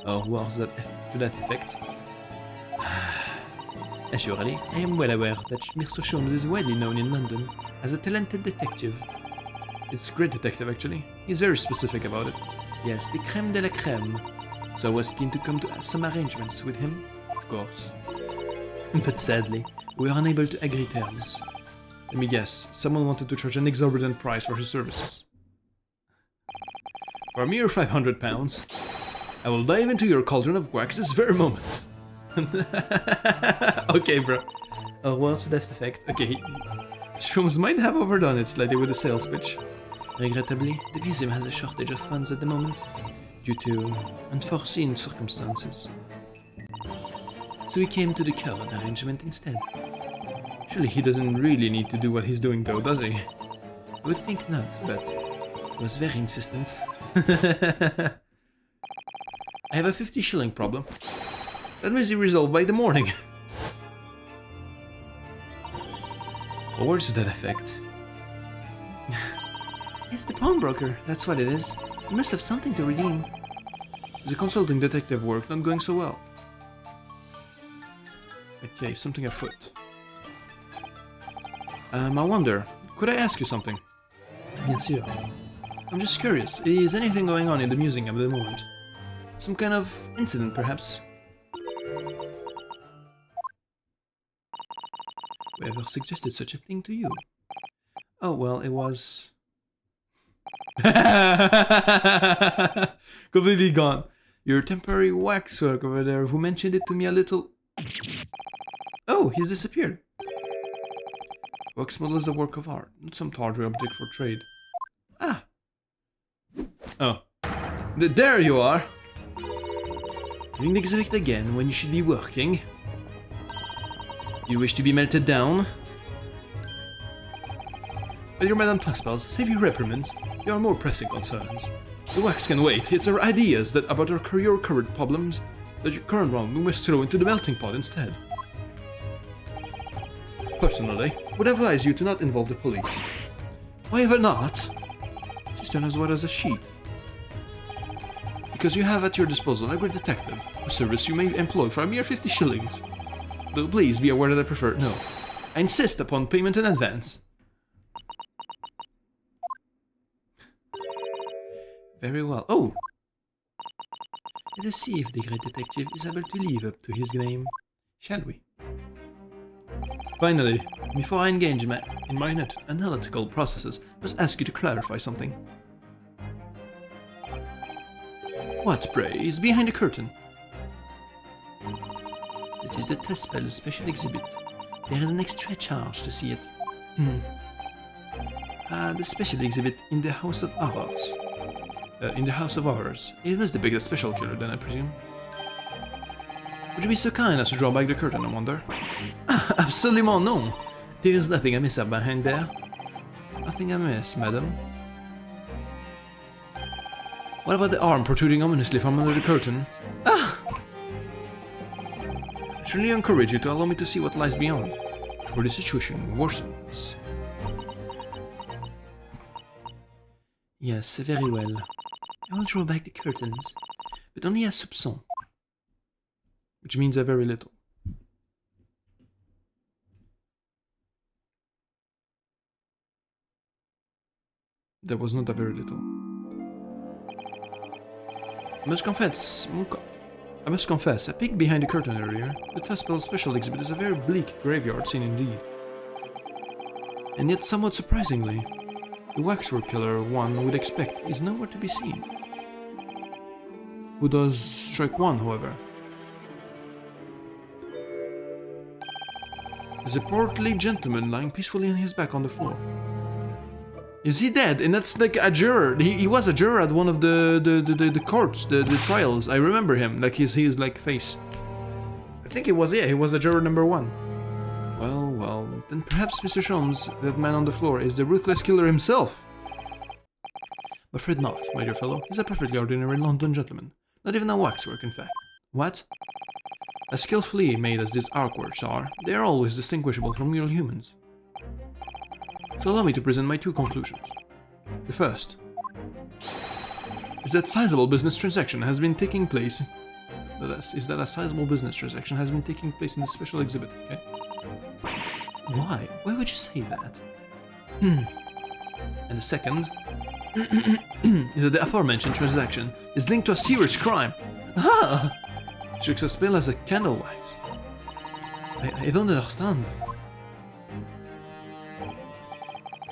Oh, was that to that effect? Assuredly, I am well aware that Mr. Sholmes is widely known in London as a talented detective. It's grid detective, actually. He's very specific about it. Yes, the creme de la creme. So I was keen to come to some arrangements with him, of course. But sadly, we were unable to agree terms. Let me guess, someone wanted to charge an exorbitant price for his services. For a mere £500, I will dive into your cauldron of wax this very moment. Okay, bro. Or words to that effect. Okay, Sholmes might have overdone it slightly with the sales pitch. Regrettably, the museum has a shortage of funds at the moment, due to unforeseen circumstances. So we came to the current arrangement instead. Surely he doesn't really need to do what he's doing though, does he? I would think not, but he was very insistent. I have a 50 shilling problem. That may be resolved by the morning. Or words to that effect. It's the pawnbroker, that's what it is. He must have something to redeem. The consulting detective work not going so well. Okay, something afoot. I wonder, could I ask you something? Bien sûr. I'm just curious, is anything going on in the museum at the moment? Some kind of incident, perhaps? Whoever suggested such a thing to you? Oh, well, it was... Completely gone. Your temporary waxwork over there, who mentioned it to me a little... Oh, he's disappeared. Wax model is a work of art, not some tawdry object for trade. Ah. Oh. There you are! Doing the exhibit again when you should be working. You wish to be melted down? But your Madame Tuxpels, save your reprimands. There are more pressing concerns. The wax can wait. It's our ideas that about your current problems that your current wrong we must throw into the melting pot instead. Personally, would advise you to not involve the police. Why ever not? She's done as well as a sheet. Because you have at your disposal a great detective, a service you may employ for a mere 50 shillings. Though please be aware that I prefer... No. I insist upon payment in advance. Very well. Oh! Let us see if the great detective is able to live up to his name. Shall we? Finally, before I engage in my analytical processes, I must ask you to clarify something. What, pray, is behind the curtain? It is the Tuxpels special exhibit. There is an extra charge to see it. The special exhibit in the House of Horrors. In the House of Horrors. It must depict a special killer then, I presume. Would you be so kind as to draw back the curtain, I wonder? Ah, absolument no! There is nothing amiss up behind there. Nothing amiss, madam. What about the arm protruding ominously from under the curtain? Ah! I truly encourage you to allow me to see what lies beyond, before the situation worsens. Yes, very well. I will draw back the curtains, but only a soupçon. Which means a very little. There was not a very little. I must confess, I peeked behind the curtain earlier. The Tuxpels special exhibit is a very bleak graveyard scene indeed. And yet, somewhat surprisingly, the waxwork killer one would expect is nowhere to be seen. who does strike one, however. There's a portly gentleman lying peacefully on his back on the floor. Is he dead? And that's like a juror. He was a juror at one of the courts, the trials. I remember him, like his like face. I think he was, yeah, he was a juror number 1. Well, then perhaps Mr. Sholmes, that man on the floor, is the ruthless killer himself. But afraid not, my dear fellow. He's a perfectly ordinary London gentleman. Not even a waxwork, in fact. What? As skillfully made as these artworks are, they are always distinguishable from real humans. So allow me to present my 2 conclusions. The first is that sizable business transaction has been taking place. Is that a sizable business transaction has been taking place in this special exhibit? Okay. Why? Why would you say that? And the second is that the aforementioned transaction is linked to a serious crime. Ah! Tricks as pale as a candle wax. I don't understand.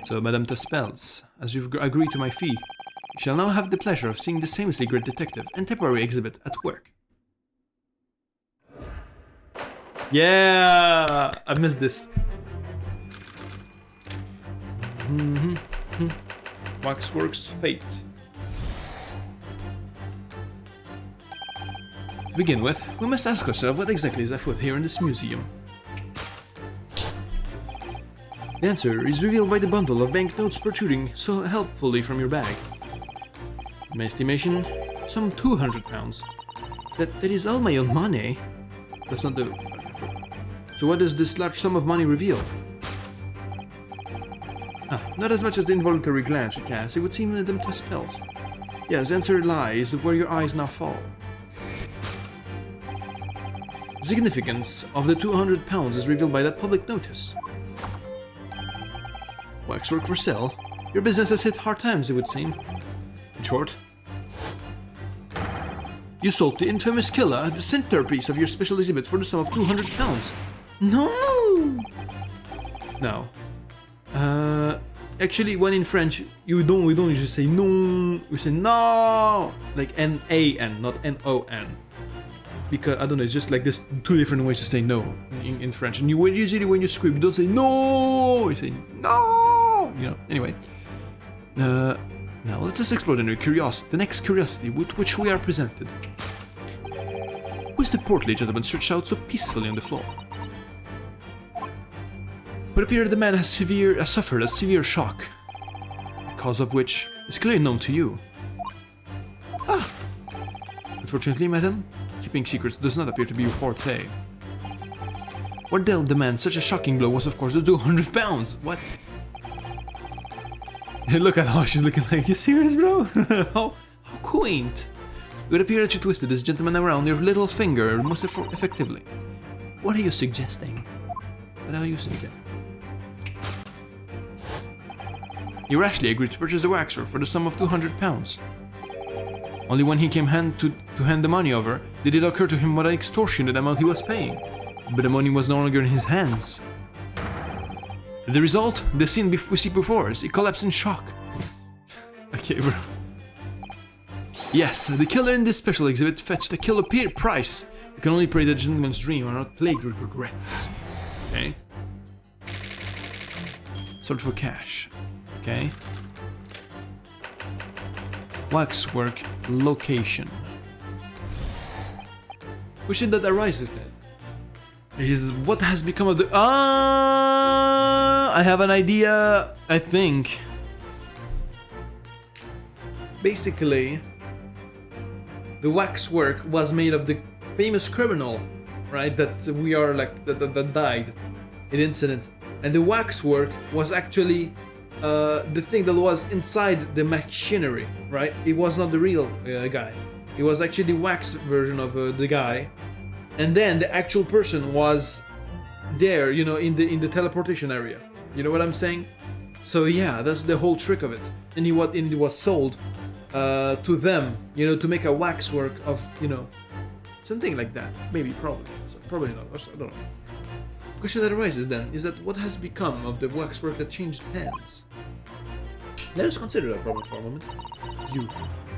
So, Madame Tuspels, as you've agreed to my fee, you shall now have the pleasure of seeing this famously great detective and temporary exhibit at work. Yeah! I missed this. Waxworks Fate. To begin with, we must ask ourselves what exactly is afoot here in this museum. The answer is revealed by the bundle of banknotes protruding so helpfully from your bag. In my estimation, some £200. That is all my own money. That's not the... So what does this large sum of money reveal? Not as much as the involuntary glance you cast, it would seem them to spells. Yes, the answer lies where your eyes now fall. The significance of the £200 is revealed by that public notice. Waxwork for sale? Your business has hit hard times, it would seem. In short, you sold the infamous killer the centerpiece of your special exhibit for the sum of £200. No! Now, actually, when in French, we don't usually say no, we say no, like N-A-N, not N-O-N. Because, I don't know, it's just like there's 2 different ways to say no in French. And usually when you scream, you don't say no, you say no, you know, anyway. Now, let us explore the next curiosity with which we are presented. Who is the portly gentleman stretched out so peacefully on the floor? It would appear the man has suffered a severe shock, the cause of which is clearly known to you. Ah! Unfortunately, madam, keeping secrets does not appear to be your forte. What dealt the man such a shocking blow was, of course, the £200. What? Look at how she's looking like, you serious, bro? how quaint. It would appear that you twisted this gentleman around your little finger most effectively. What are you suggesting? What are you thinking? You rashly agreed to purchase the waxwork for the sum of £200. Only when he came to hand the money over, did it occur to him what an extortionate amount he was paying. But the money was no longer in his hands. The result? The scene we see before us. He collapsed in shock. Okay, bro. Yes, the killer in this special exhibit fetched a killer price. We can only pray that gentleman's dream are not plagued with regrets. Okay. Sold for cash. Okay. Waxwork location. Question that arises then is what has become of the... I have an idea, I think. Basically, the waxwork was made of the famous criminal, right? That we are like, that died in the incident. And the waxwork was actually the thing that was inside the machinery, right? It was not the real guy. It was actually the wax version of the guy. And then the actual person was there, you know, in the teleportation area. You know what I'm saying? So yeah, that's the whole trick of it. And it was sold to them, you know, to make a waxwork of, you know, something like that. Maybe, probably. So, probably not. I don't know. The question that arises then is that what has become of the waxwork that changed hands? Let us consider that problem for a moment. You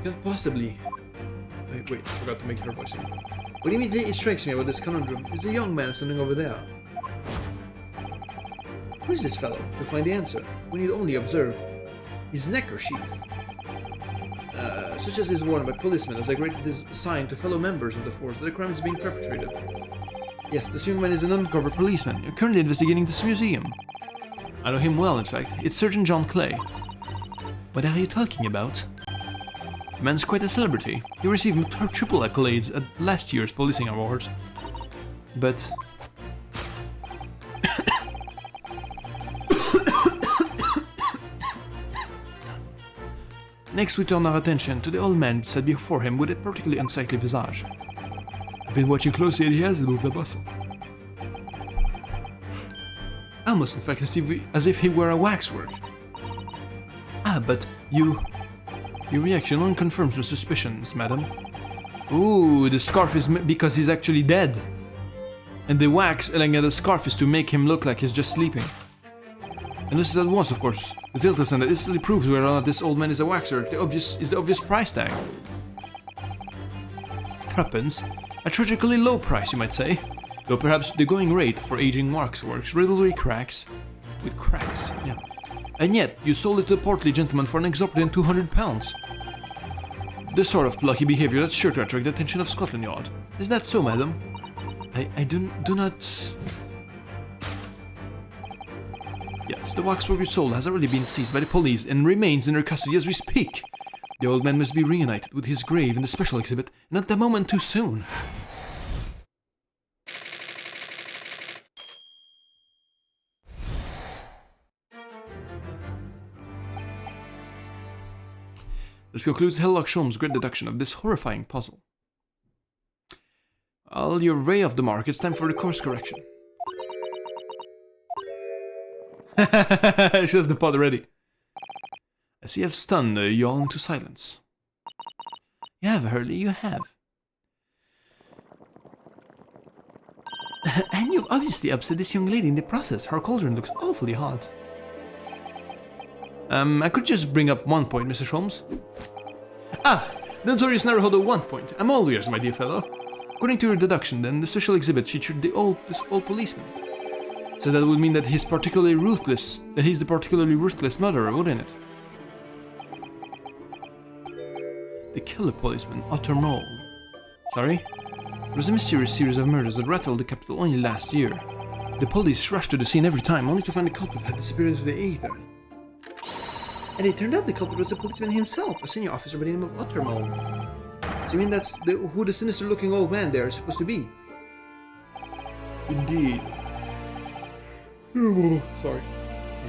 can't possibly wait, I forgot to make her voice again. What immediately strikes me about this conundrum is the young man standing over there. Who is this fellow? To find the answer, we need only observe his neck or sheath, such as is worn by policemen as a great sign to fellow members of the force that a crime is being perpetrated. Yes, this young man is an undercover policeman, currently investigating this museum. I know him well, in fact. It's Sergeant John Clay. What are you talking about? The man's quite a celebrity. He received triple accolades at last year's policing awards. But... Next we turn our attention to the old man sat before him with a particularly unsightly visage. I've been watching closely and he hasn't moved a muscle. Almost, in fact, as if he were a waxwork. Ah, but your reaction only confirms my suspicions, madam. Ooh, the scarf is because he's actually dead. And the wax along the scarf is to make him look like he's just sleeping. And this is at once, of course, the telltale sign that instantly proves whether or not this old man is a waxer. The obvious price tag. Threepence, a tragically low price, you might say. Though perhaps the going rate for aging waxworks riddlery cracks with cracks. Yeah. And yet, you sold it to a portly gentleman for an exorbitant £200. The sort of plucky behavior that's sure to attract the attention of Scotland Yard. Is that so, madam? I do not... Yes, the waxwork you sold has already been seized by the police and remains in their custody as we speak. The old man must be reunited with his grave in the special exhibit, and at the moment too soon. This concludes Sherlock Holmes' great deduction of this horrifying puzzle. Well, you're way off the mark. It's time for the course correction. She has the pod ready. I see I've stunned you all into silence. You have, Hurley, you have. And you've obviously upset this young lady in the process. Her cauldron looks awfully hot. I could just bring up one point, Mr. Holmes. Ah, the notorious narrowholder 1 point. I'm all ears, my dear fellow. According to your deduction, then, the special exhibit featured this old policeman. So that would mean that he's the particularly ruthless murderer, wouldn't it? The killer policeman, Otter Mole. Sorry? There was a mysterious series of murders that rattled the capital only last year. The police rushed to the scene every time, only to find the culprit had disappeared into the ether. And it turned out the culprit was the policeman himself, a senior officer by the name of Otter Mole. So you mean that's who the sinister-looking old man there is supposed to be? Indeed. Sorry.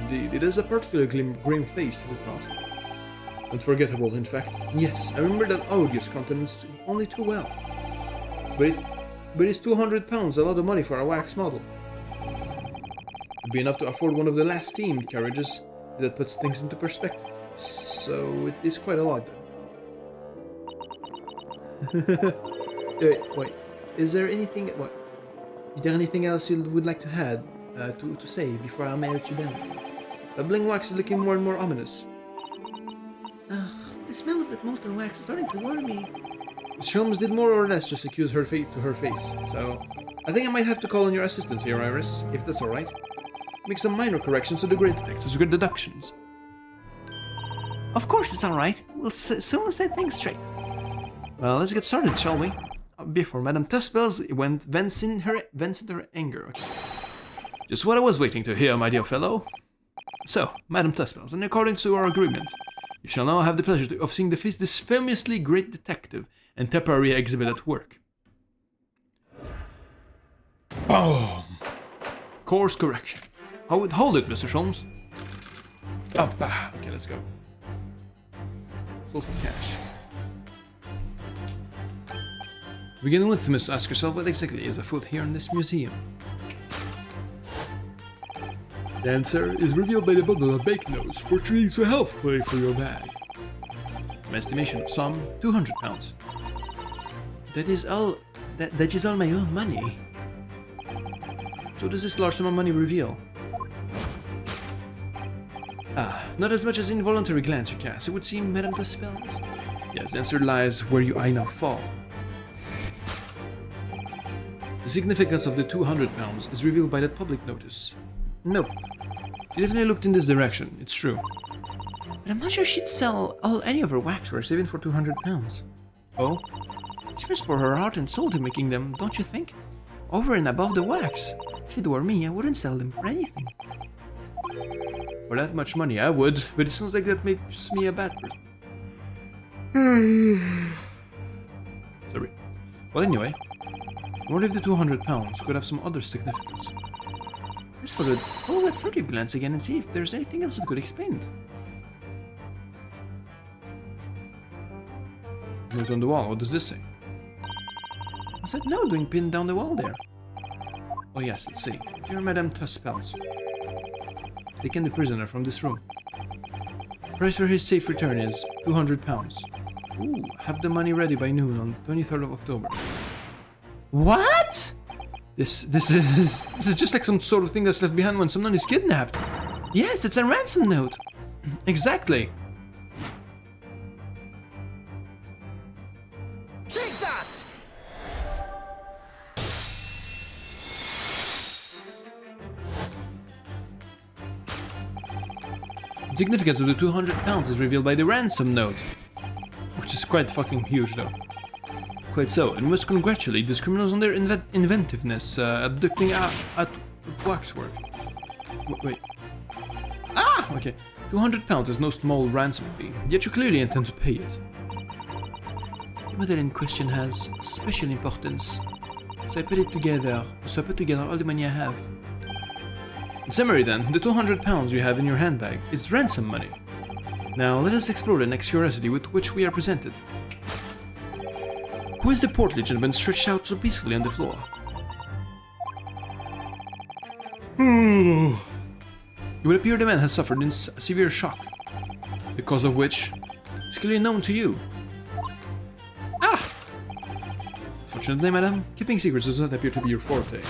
Indeed, it is a particularly grim face, is it not? Unforgettable, in fact. Yes, I remember that odious countenance only too well. But it's £200, a lot of money for a wax model. It'd be enough to afford one of the last steam carriages. That puts things into perspective. So it is quite a lot then. Wait. Is there anything else you would like to add to say before I melt you down? The bling wax is looking more and more ominous. The smell of that molten wax is starting to worry me. Miss Holmes did more or less just accuse her fate to her face, so I think I might have to call on your assistance here, Iris, if that's alright. Make some minor corrections to the great detective's great deductions. Of course it's alright. We'll soon set things straight. Well, let's get started, shall we? Before Madame Tuspells vents into her anger. Okay. Just what I was waiting to hear, my dear fellow. So, Madame Tuspells, and according to our agreement, you shall now have the pleasure of seeing this famously great detective and temporary exhibit at work. Boom! Course correction. Hold it, Mr. Holmes. Okay, let's go. Full for cash. To begin with, you must ask yourself what exactly is afoot here in this museum. The answer is revealed by the bundle of banknotes protruding so helpfully from your bag. An estimation of some £200. That is all my own money. So does this large sum of money reveal? Not as much as involuntary glance you cast, it would seem, Madame Tuspells. Yes, the answer lies where you eye now fall. The significance of the 200 pounds is revealed by that public notice. Nope. She definitely looked in this direction, it's true. But I'm not sure she'd sell any of her waxworks even for 200 pounds. Oh? She must pour her heart and soul to making them, don't you think? Over and above the wax. If it were me, I wouldn't sell them for anything. For that much money, I would, but it sounds like that makes me a bad person. Sorry. Well, anyway, what if the 200 pounds could have some other significance? Let's follow that further glance again and see if there's anything else that could explain it. Note on the wall, what does this say? What's that note being pinned down the wall there? Oh yes, let's see. Dear Madame Tuspels, taken the prisoner from this room. Price for his safe return is 200 pounds. Ooh, have the money ready by noon on 23rd of October. What? This is just like some sort of thing that's left behind when someone is kidnapped. Yes, it's a ransom note. Exactly. Take that! The significance of the 200 pounds is revealed by the ransom note. Which is quite fucking huge though. Quite so, and we must congratulate these criminals on their inventiveness abducting at waxwork. Wait. Ah! Okay. 200 pounds is no small ransom fee, yet you clearly intend to pay it. The matter in question has special importance, so I put together all the money I have. In summary then, the 200 pounds you have in your handbag is ransom money. Now let us explore the next curiosity with which we are presented. Who is the portly gentleman stretched out so peacefully on the floor? It would appear the man has suffered a severe shock, the cause of which is clearly known to you. Ah! Fortunately, madam, keeping secrets does not appear to be your forte.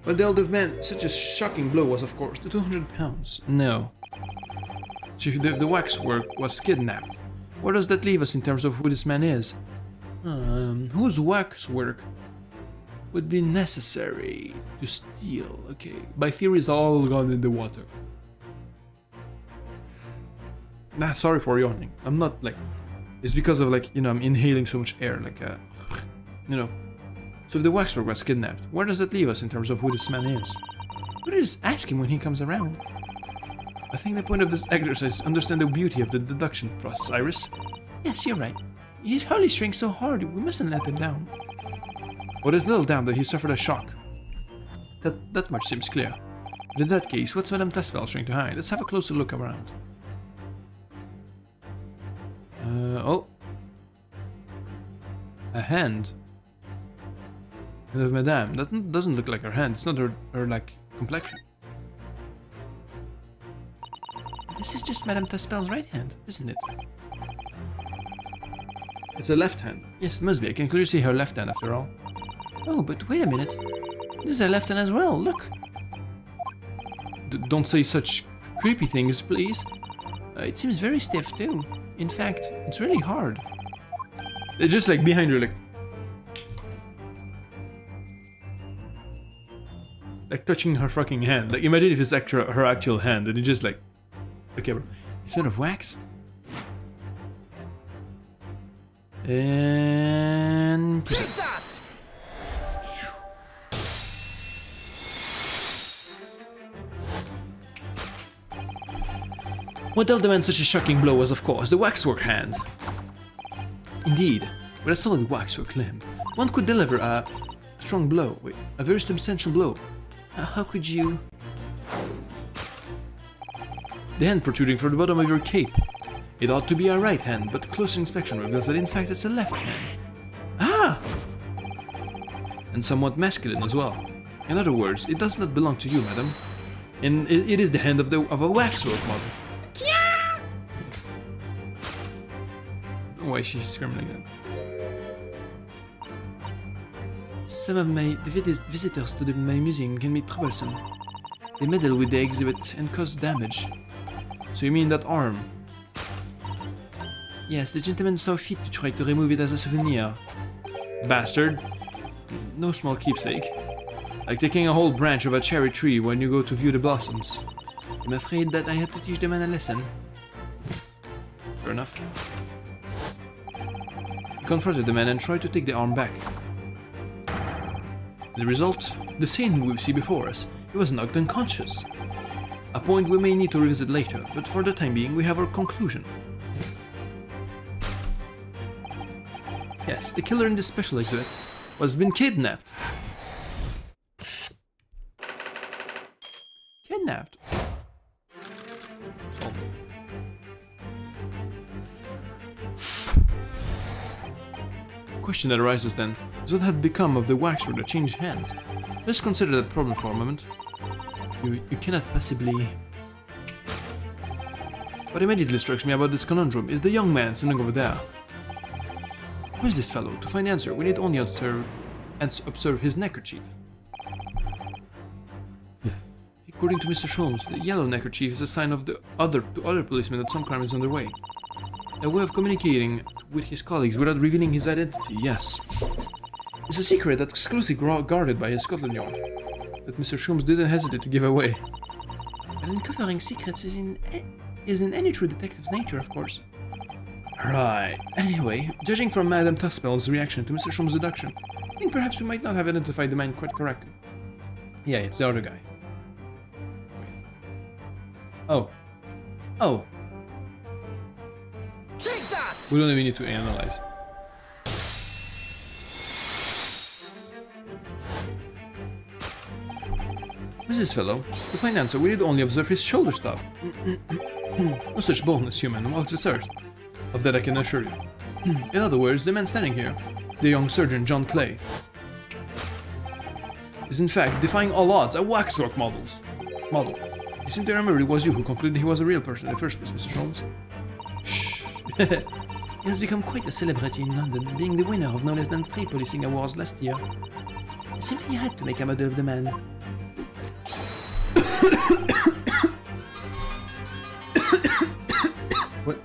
Well, the elder man, such a shocking blow was, of course, the 200 pounds. No. If the waxwork was kidnapped, where does that leave us in terms of who this man is? Whose waxwork would be necessary to steal? Okay, my theory is all gone in the water. Nah, sorry for yawning. I'm not like... It's because of like, I'm inhaling so much air, like, So if the waxwork was kidnapped, where does that leave us in terms of who this man is? We'll just ask him when he comes around. I think the point of this exercise is to understand the beauty of the deduction process, Iris. Yes, you're right. He hardly shrinks so hard, we mustn't let him down. Well, there's little doubt that he suffered a shock. That much seems clear. But in that case, what's Madame Tuspels trying to hide? Let's have a closer look around. Oh. A hand. Hand of Madame. That doesn't look like her hand. It's not her like, complexion. This is just Madame Tuspels' right hand, isn't it? It's a left hand. Yes, it must be. I can clearly see her left hand after all. Oh, but wait a minute. This is her left hand as well, look. Don't say such creepy things, please. It seems very stiff too. In fact, it's really hard. They're just like behind her, like touching her fucking hand. Like imagine if it's her actual hand and it's just like, okay, bro. It's made of wax. And Take that! what dealt the man such a shocking blow was, of course, the waxwork hand. Indeed, with a solid waxwork limb, one could deliver a strong blow. Wait, a very substantial blow. How could you? The hand protruding from the bottom of your cape. It ought to be a right hand, but closer inspection reveals that in fact it's a left hand. Ah! And somewhat masculine as well. In other words, it does not belong to you, madam. And it is the hand of a waxwork model. I don't know why she's screaming like that. Some of the visitors to my museum can be troublesome. They meddle with the exhibit and cause damage. So you mean that arm? Yes, the gentleman saw fit to try to remove it as a souvenir. Bastard. No small keepsake. Like taking a whole branch of a cherry tree when you go to view the blossoms. I'm afraid that I had to teach the man a lesson. Fair enough. He confronted the man and tried to take the arm back. The result? The scene we see before us. He was knocked unconscious. A point we may need to revisit later, but for the time being we have our conclusion. Yes, the killer in this special exhibit was been kidnapped. Kidnapped? Solved. The question that arises then is what had become of the waxwork that changed hands. Let's consider that problem for a moment. You cannot possibly... What immediately strikes me about this conundrum is the young man standing over there. Who is this fellow? To find the answer, we need only observe his neckerchief. According to Mr. Sholmes, the yellow neckerchief is a sign of to other policemen that some crime is underway. A way of communicating with his colleagues without revealing his identity, yes. It's a secret that's exclusively guarded by his Scotland Yard, that Mr. Sholmes didn't hesitate to give away. And uncovering secrets is in any true detective's nature, of course. Right. Anyway, judging from Madame Tuspel's reaction to Mr. Sholmes' deduction, I think perhaps we might not have identified the man quite correctly. Yeah, it's the other guy. Oh. Oh. Take that! We don't even need to analyze. Who's this fellow? To find answer, we need only observe his shoulder stop. No such boldness human walks this earth. Of that I can assure you. In other words, the man standing here, the young surgeon John Clay, is in fact defying all odds a waxwork model. I seem to remember it was you who concluded he was a real person in the first place, Mr. Sholmes. Shh. He has become quite a celebrity in London, being the winner of no less than 3 policing awards last year. I simply had to make a murder of the man. What?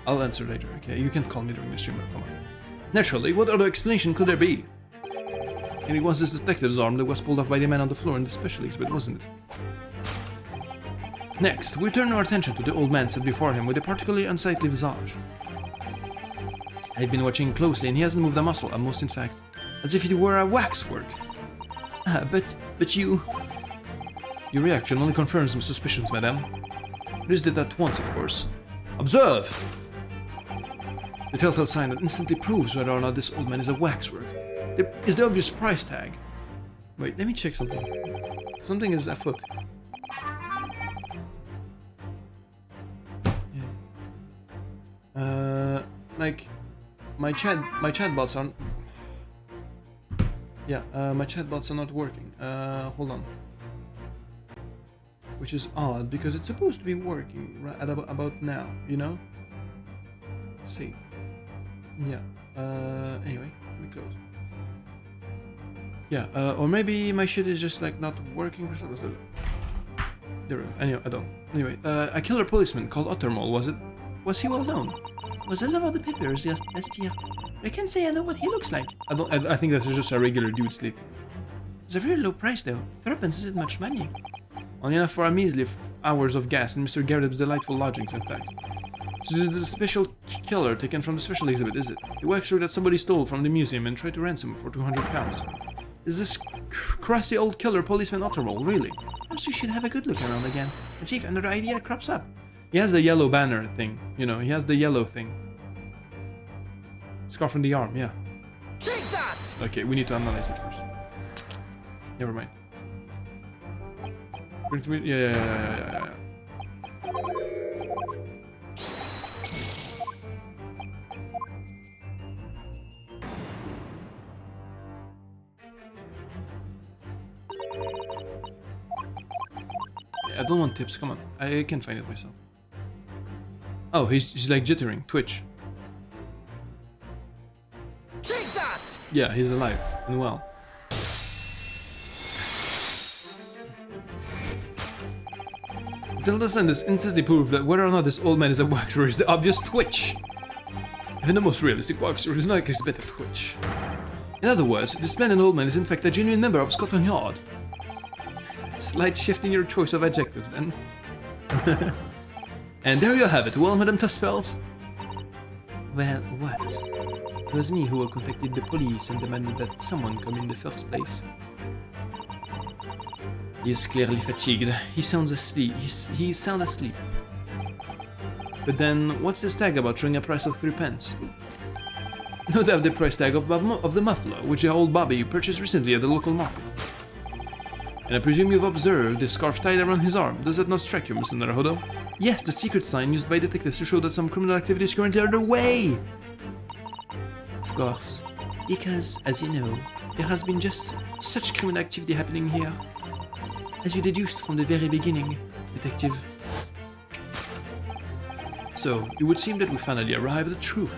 I'll answer later, okay? You can't call me during the stream, come on. Naturally, what other explanation could there be? And it was this detective's arm that was pulled off by the man on the floor in the special exhibit, wasn't it? Next, we turn our attention to the old man set before him with a particularly unsightly visage. I've been watching closely and he hasn't moved a muscle, almost in fact, as if it were a waxwork. But you... Your reaction only confirms my suspicions, madame. Raised it at once, of course. Observe! The telltale sign that instantly proves whether or not this old man is a waxwork. There is the obvious price tag. Wait, let me check something. Something is afoot. Yeah. Like, my chatbots aren't... Yeah, my chatbots are not working. Hold on. Which is odd, because it's supposed to be working right at about now, you know? Let's see. Yeah, anyway, we close. Yeah, or maybe my shit is just like not working or something. There, anyway, I don't. Anyway, a killer policeman called Ottermole, was it? Was he well known? Was all over the papers just last year. I can't say I know what he looks like. I think that's just a regular dude sleeping. It's a very low price though. Threepence isn't much money. Only enough for a measly hours of gas in Mr. Garrett's delightful lodgings, in fact. So this is the special killer taken from the special exhibit, is it? The waxwork that somebody stole from the museum and tried to ransom for £200. Is this crusty old killer policeman Ottermole, really? Perhaps we should have a good look around again and see if another idea crops up. He has the yellow banner thing, you know, he has the yellow thing. Scarf on the arm, yeah. Take that! Okay, we need to analyze it first. Never mind. Yeah. I don't want tips, come on. I can find it myself. Oh, he's like jittering. Twitch. Take that! Yeah, he's alive and well. The Delta scientists instantly prove that whether or not this old man is a waxer is the obvious twitch. Even the most realistic waxer is not exhibit a twitch. In other words, this splendid old man is in fact a genuine member of Scotland Yard. Slight shift in your choice of adjectives, then. And there you have it. Well, Madame Tussfells? Well, what? It was me who contacted the police and demanded that someone come in the first place. He is clearly fatigued. He sounds asleep. He sounds asleep. But then, what's this tag about showing a price of 3 pence? No doubt the price tag of the muffler, which the old Bobby purchased recently at the local market. And I presume you've observed the scarf tied around his arm. Does that not strike you, Mr. Naruhodo? Yes, the secret sign used by detectives to show that some criminal activity is currently underway! Of course. Because, as you know, there has been just such criminal activity happening here. As you deduced from the very beginning, Detective. So, it would seem that we finally arrived at the truth.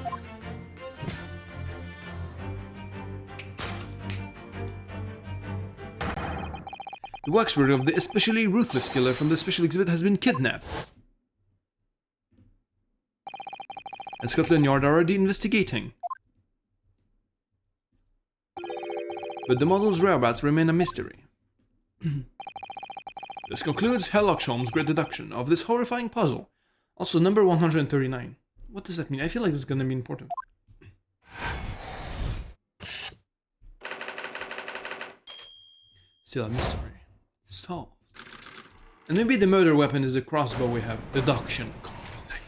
The waxwork of the especially ruthless killer from the special exhibit has been kidnapped. And Scotland Yard are already investigating. But the model's whereabouts remain a mystery. This concludes Sherlock Holmes' great deduction of this horrifying puzzle. Also, number 139. What does that mean? I feel like this is gonna be important. Still a mystery. Solved. And maybe the murder weapon is a crossbow we have. Deduction. Complete.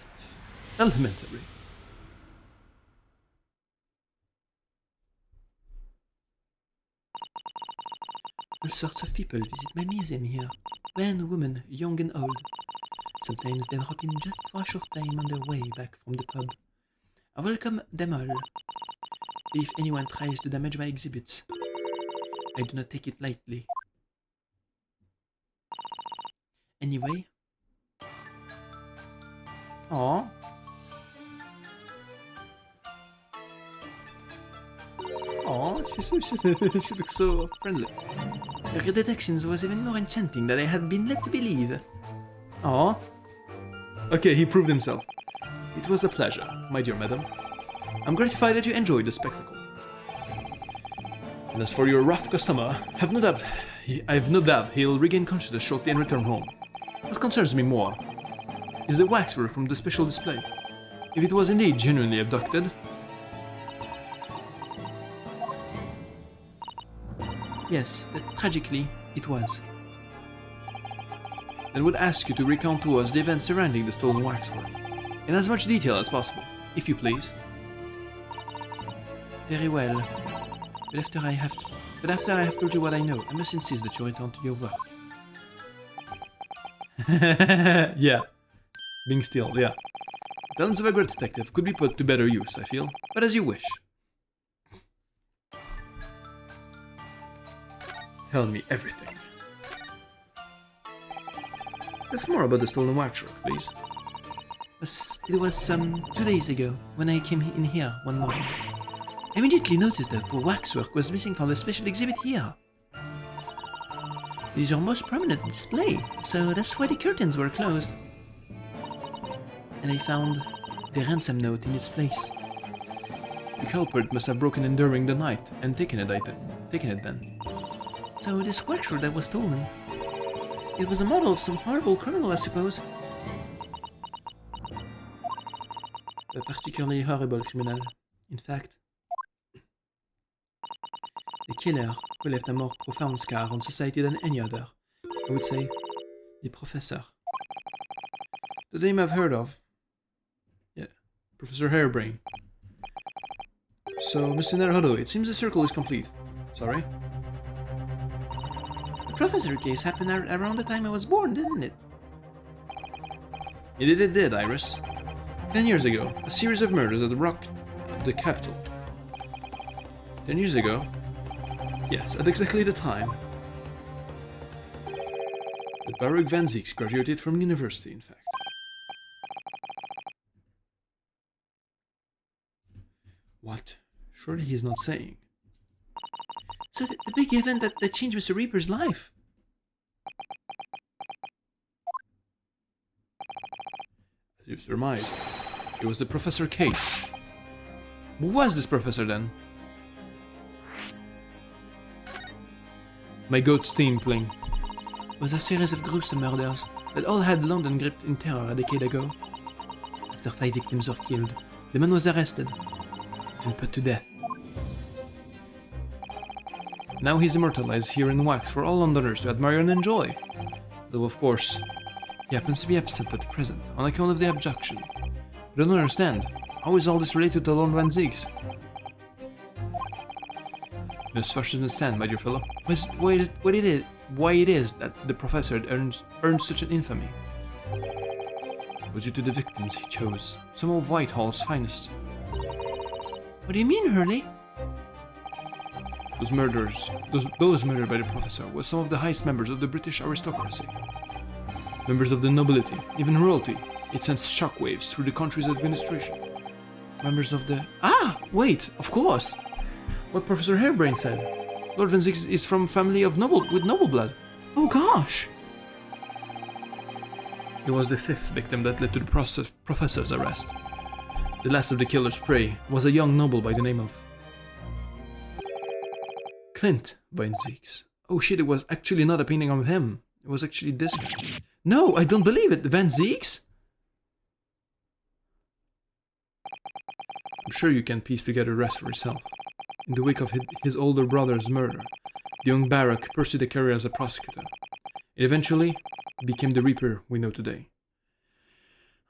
Elementary. All sorts of people visit my museum here. Men, women, young and old. Sometimes they drop in just for a short time on their way back from the pub. I welcome them all. If anyone tries to damage my exhibits, I do not take it lightly. Anyway. Aww. Aww, she looks so friendly. Her deductions was even more enchanting than I had been led to believe. Aww. Okay, he proved himself. It was a pleasure, my dear madam. I'm gratified that you enjoyed the spectacle. And as for your rough customer, I've no doubt he'll regain consciousness shortly and return home. What concerns me more is the waxwork from the special display. If it was indeed genuinely abducted, yes, but tragically, it was. Then would ask you to recount to us the events surrounding the stolen waxwork, in as much detail as possible, if you please. Very well. But after I have told you what I know, I must insist that you return to your work. Yeah. Being still, yeah. The talents of a great detective could be put to better use, I feel. But as you wish. Tell me everything. Tell more about the stolen waxwork, please. It was 2 days ago, when I came in here one morning. I immediately noticed that the waxwork was missing from the special exhibit here. It is your most prominent display, so that's why the curtains were closed. And I found the ransom note in its place. The culprit must have broken in during the night and taken it then. So this waxwork that was stolen, it was a model of some horrible criminal, I suppose. A particularly horrible criminal, in fact. The killer who left a more profound scar on society than any other. I would say, the Professor. The name I've heard of. Yeah, Professor Hairbrain. So, Mr. Naruhodo, it seems the circle is complete. Sorry? The Professor case happened around the time I was born, didn't it? It did, Iris. 10 years ago, a series of murders at the capital. 10 years ago? Yes, at exactly the time that Baruch Van Zieks graduated from university, in fact. What? Surely he's not saying. So the big event that changed Mr. Reaper's life. As you've surmised, it was the Professor Case. Who was this professor then? My goat's theme playing. It was a series of gruesome murders that all had London gripped in terror a decade ago. After 5 victims were killed, the man was arrested and put to death. Now he's immortalized here in wax for all Londoners to admire and enjoy. Though of course, he happens to be absent at present on account of the abduction. I don't understand. How is all this related to Lord Van Zieks? Just first understand, my dear fellow, why it is that the professor had earned such an infamy. It was due to the victims he chose, some of Whitehall's finest. What do you mean, Hurley? Those murdered by the professor were some of the highest members of the British aristocracy. Members of the nobility, even royalty. It sends shockwaves through the country's administration. Members of the... Ah! Wait! Of course! What Professor Harebrain said. Lord Van Zieks is from family of with noble blood. Oh gosh! It was the 5th victim that led to the professor's arrest. The last of the killer's prey was a young noble by the name of... Clint Van Zieks. Oh shit, it was actually not a painting of him. It was actually this guy. No, I don't believe it! Van Zieks? I'm sure you can piece together the rest for yourself. In the wake of his older brother's murder, the young Barak pursued a career as a prosecutor. It eventually became the Reaper we know today.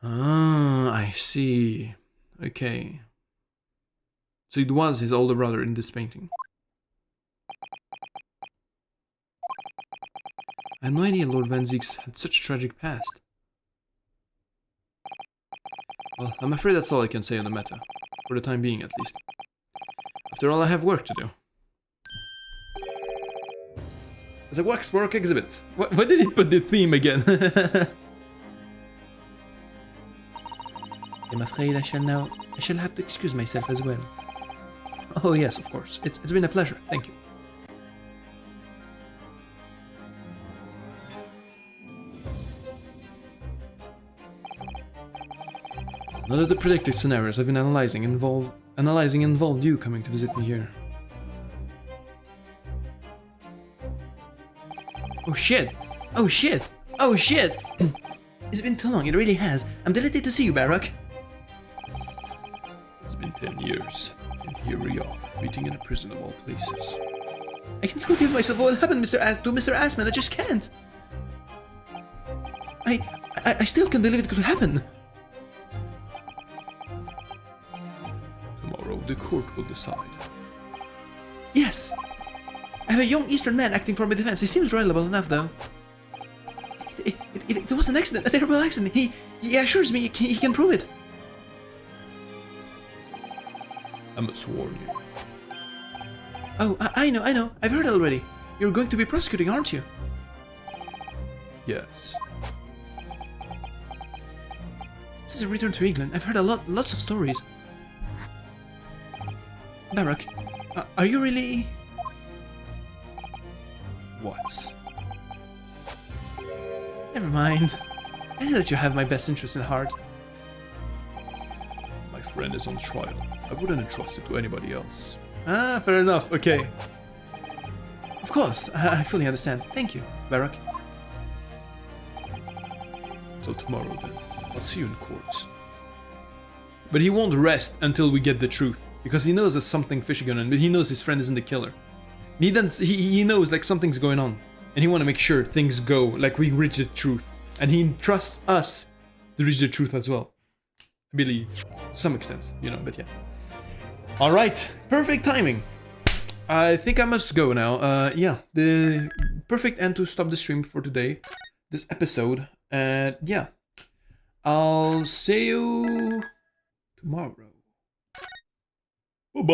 Ah, I see. Okay. So it was his older brother in this painting. I had no idea Lord Van Zieks had such a tragic past. Well, I'm afraid that's all I can say on the matter. For the time being, at least. After all, I have work to do. It's a waxwork exhibit. Why did it put the theme again? I'm afraid I shall have to excuse myself as well. Oh yes, of course. It's been a pleasure. Thank you. None of the predicted scenarios I've been analyzing involved you coming to visit me here. Oh shit! Oh shit! Oh shit! It's been too long, it really has. I'm delighted to see you, Barak. It's been 10 years, and here we are, meeting in a prison of all places. I can forgive myself for what happened to Mr. Assman, I just can't. I still can't believe it could happen. The court will decide. Yes! I have a young Eastern man acting for my defense. He seems reliable enough, though. It was an accident, a terrible accident. He assures me he can prove it. I must warn you. Oh, I know. I've heard already. You're going to be prosecuting, aren't you? Yes. This is a return to England. I've heard lots of stories. Barak, are you really... What? Never mind. I know that you have my best interest in heart. My friend is on trial. I wouldn't entrust it to anybody else. Ah, fair enough, okay. Of course, I fully understand. Thank you, Barak. Till tomorrow then. I'll see you in court. But he won't rest until we get the truth. Because he knows there's something fishy going on, but he knows his friend isn't the killer. He knows like something's going on. And he wants to make sure things go, like we reach the truth. And he trusts us to reach the truth as well. I believe, to some extent, you know, but yeah. Alright, perfect timing. I think I must go now. Yeah, the perfect end to stop the stream for today. This episode. And yeah, I'll see you tomorrow. Bye-bye.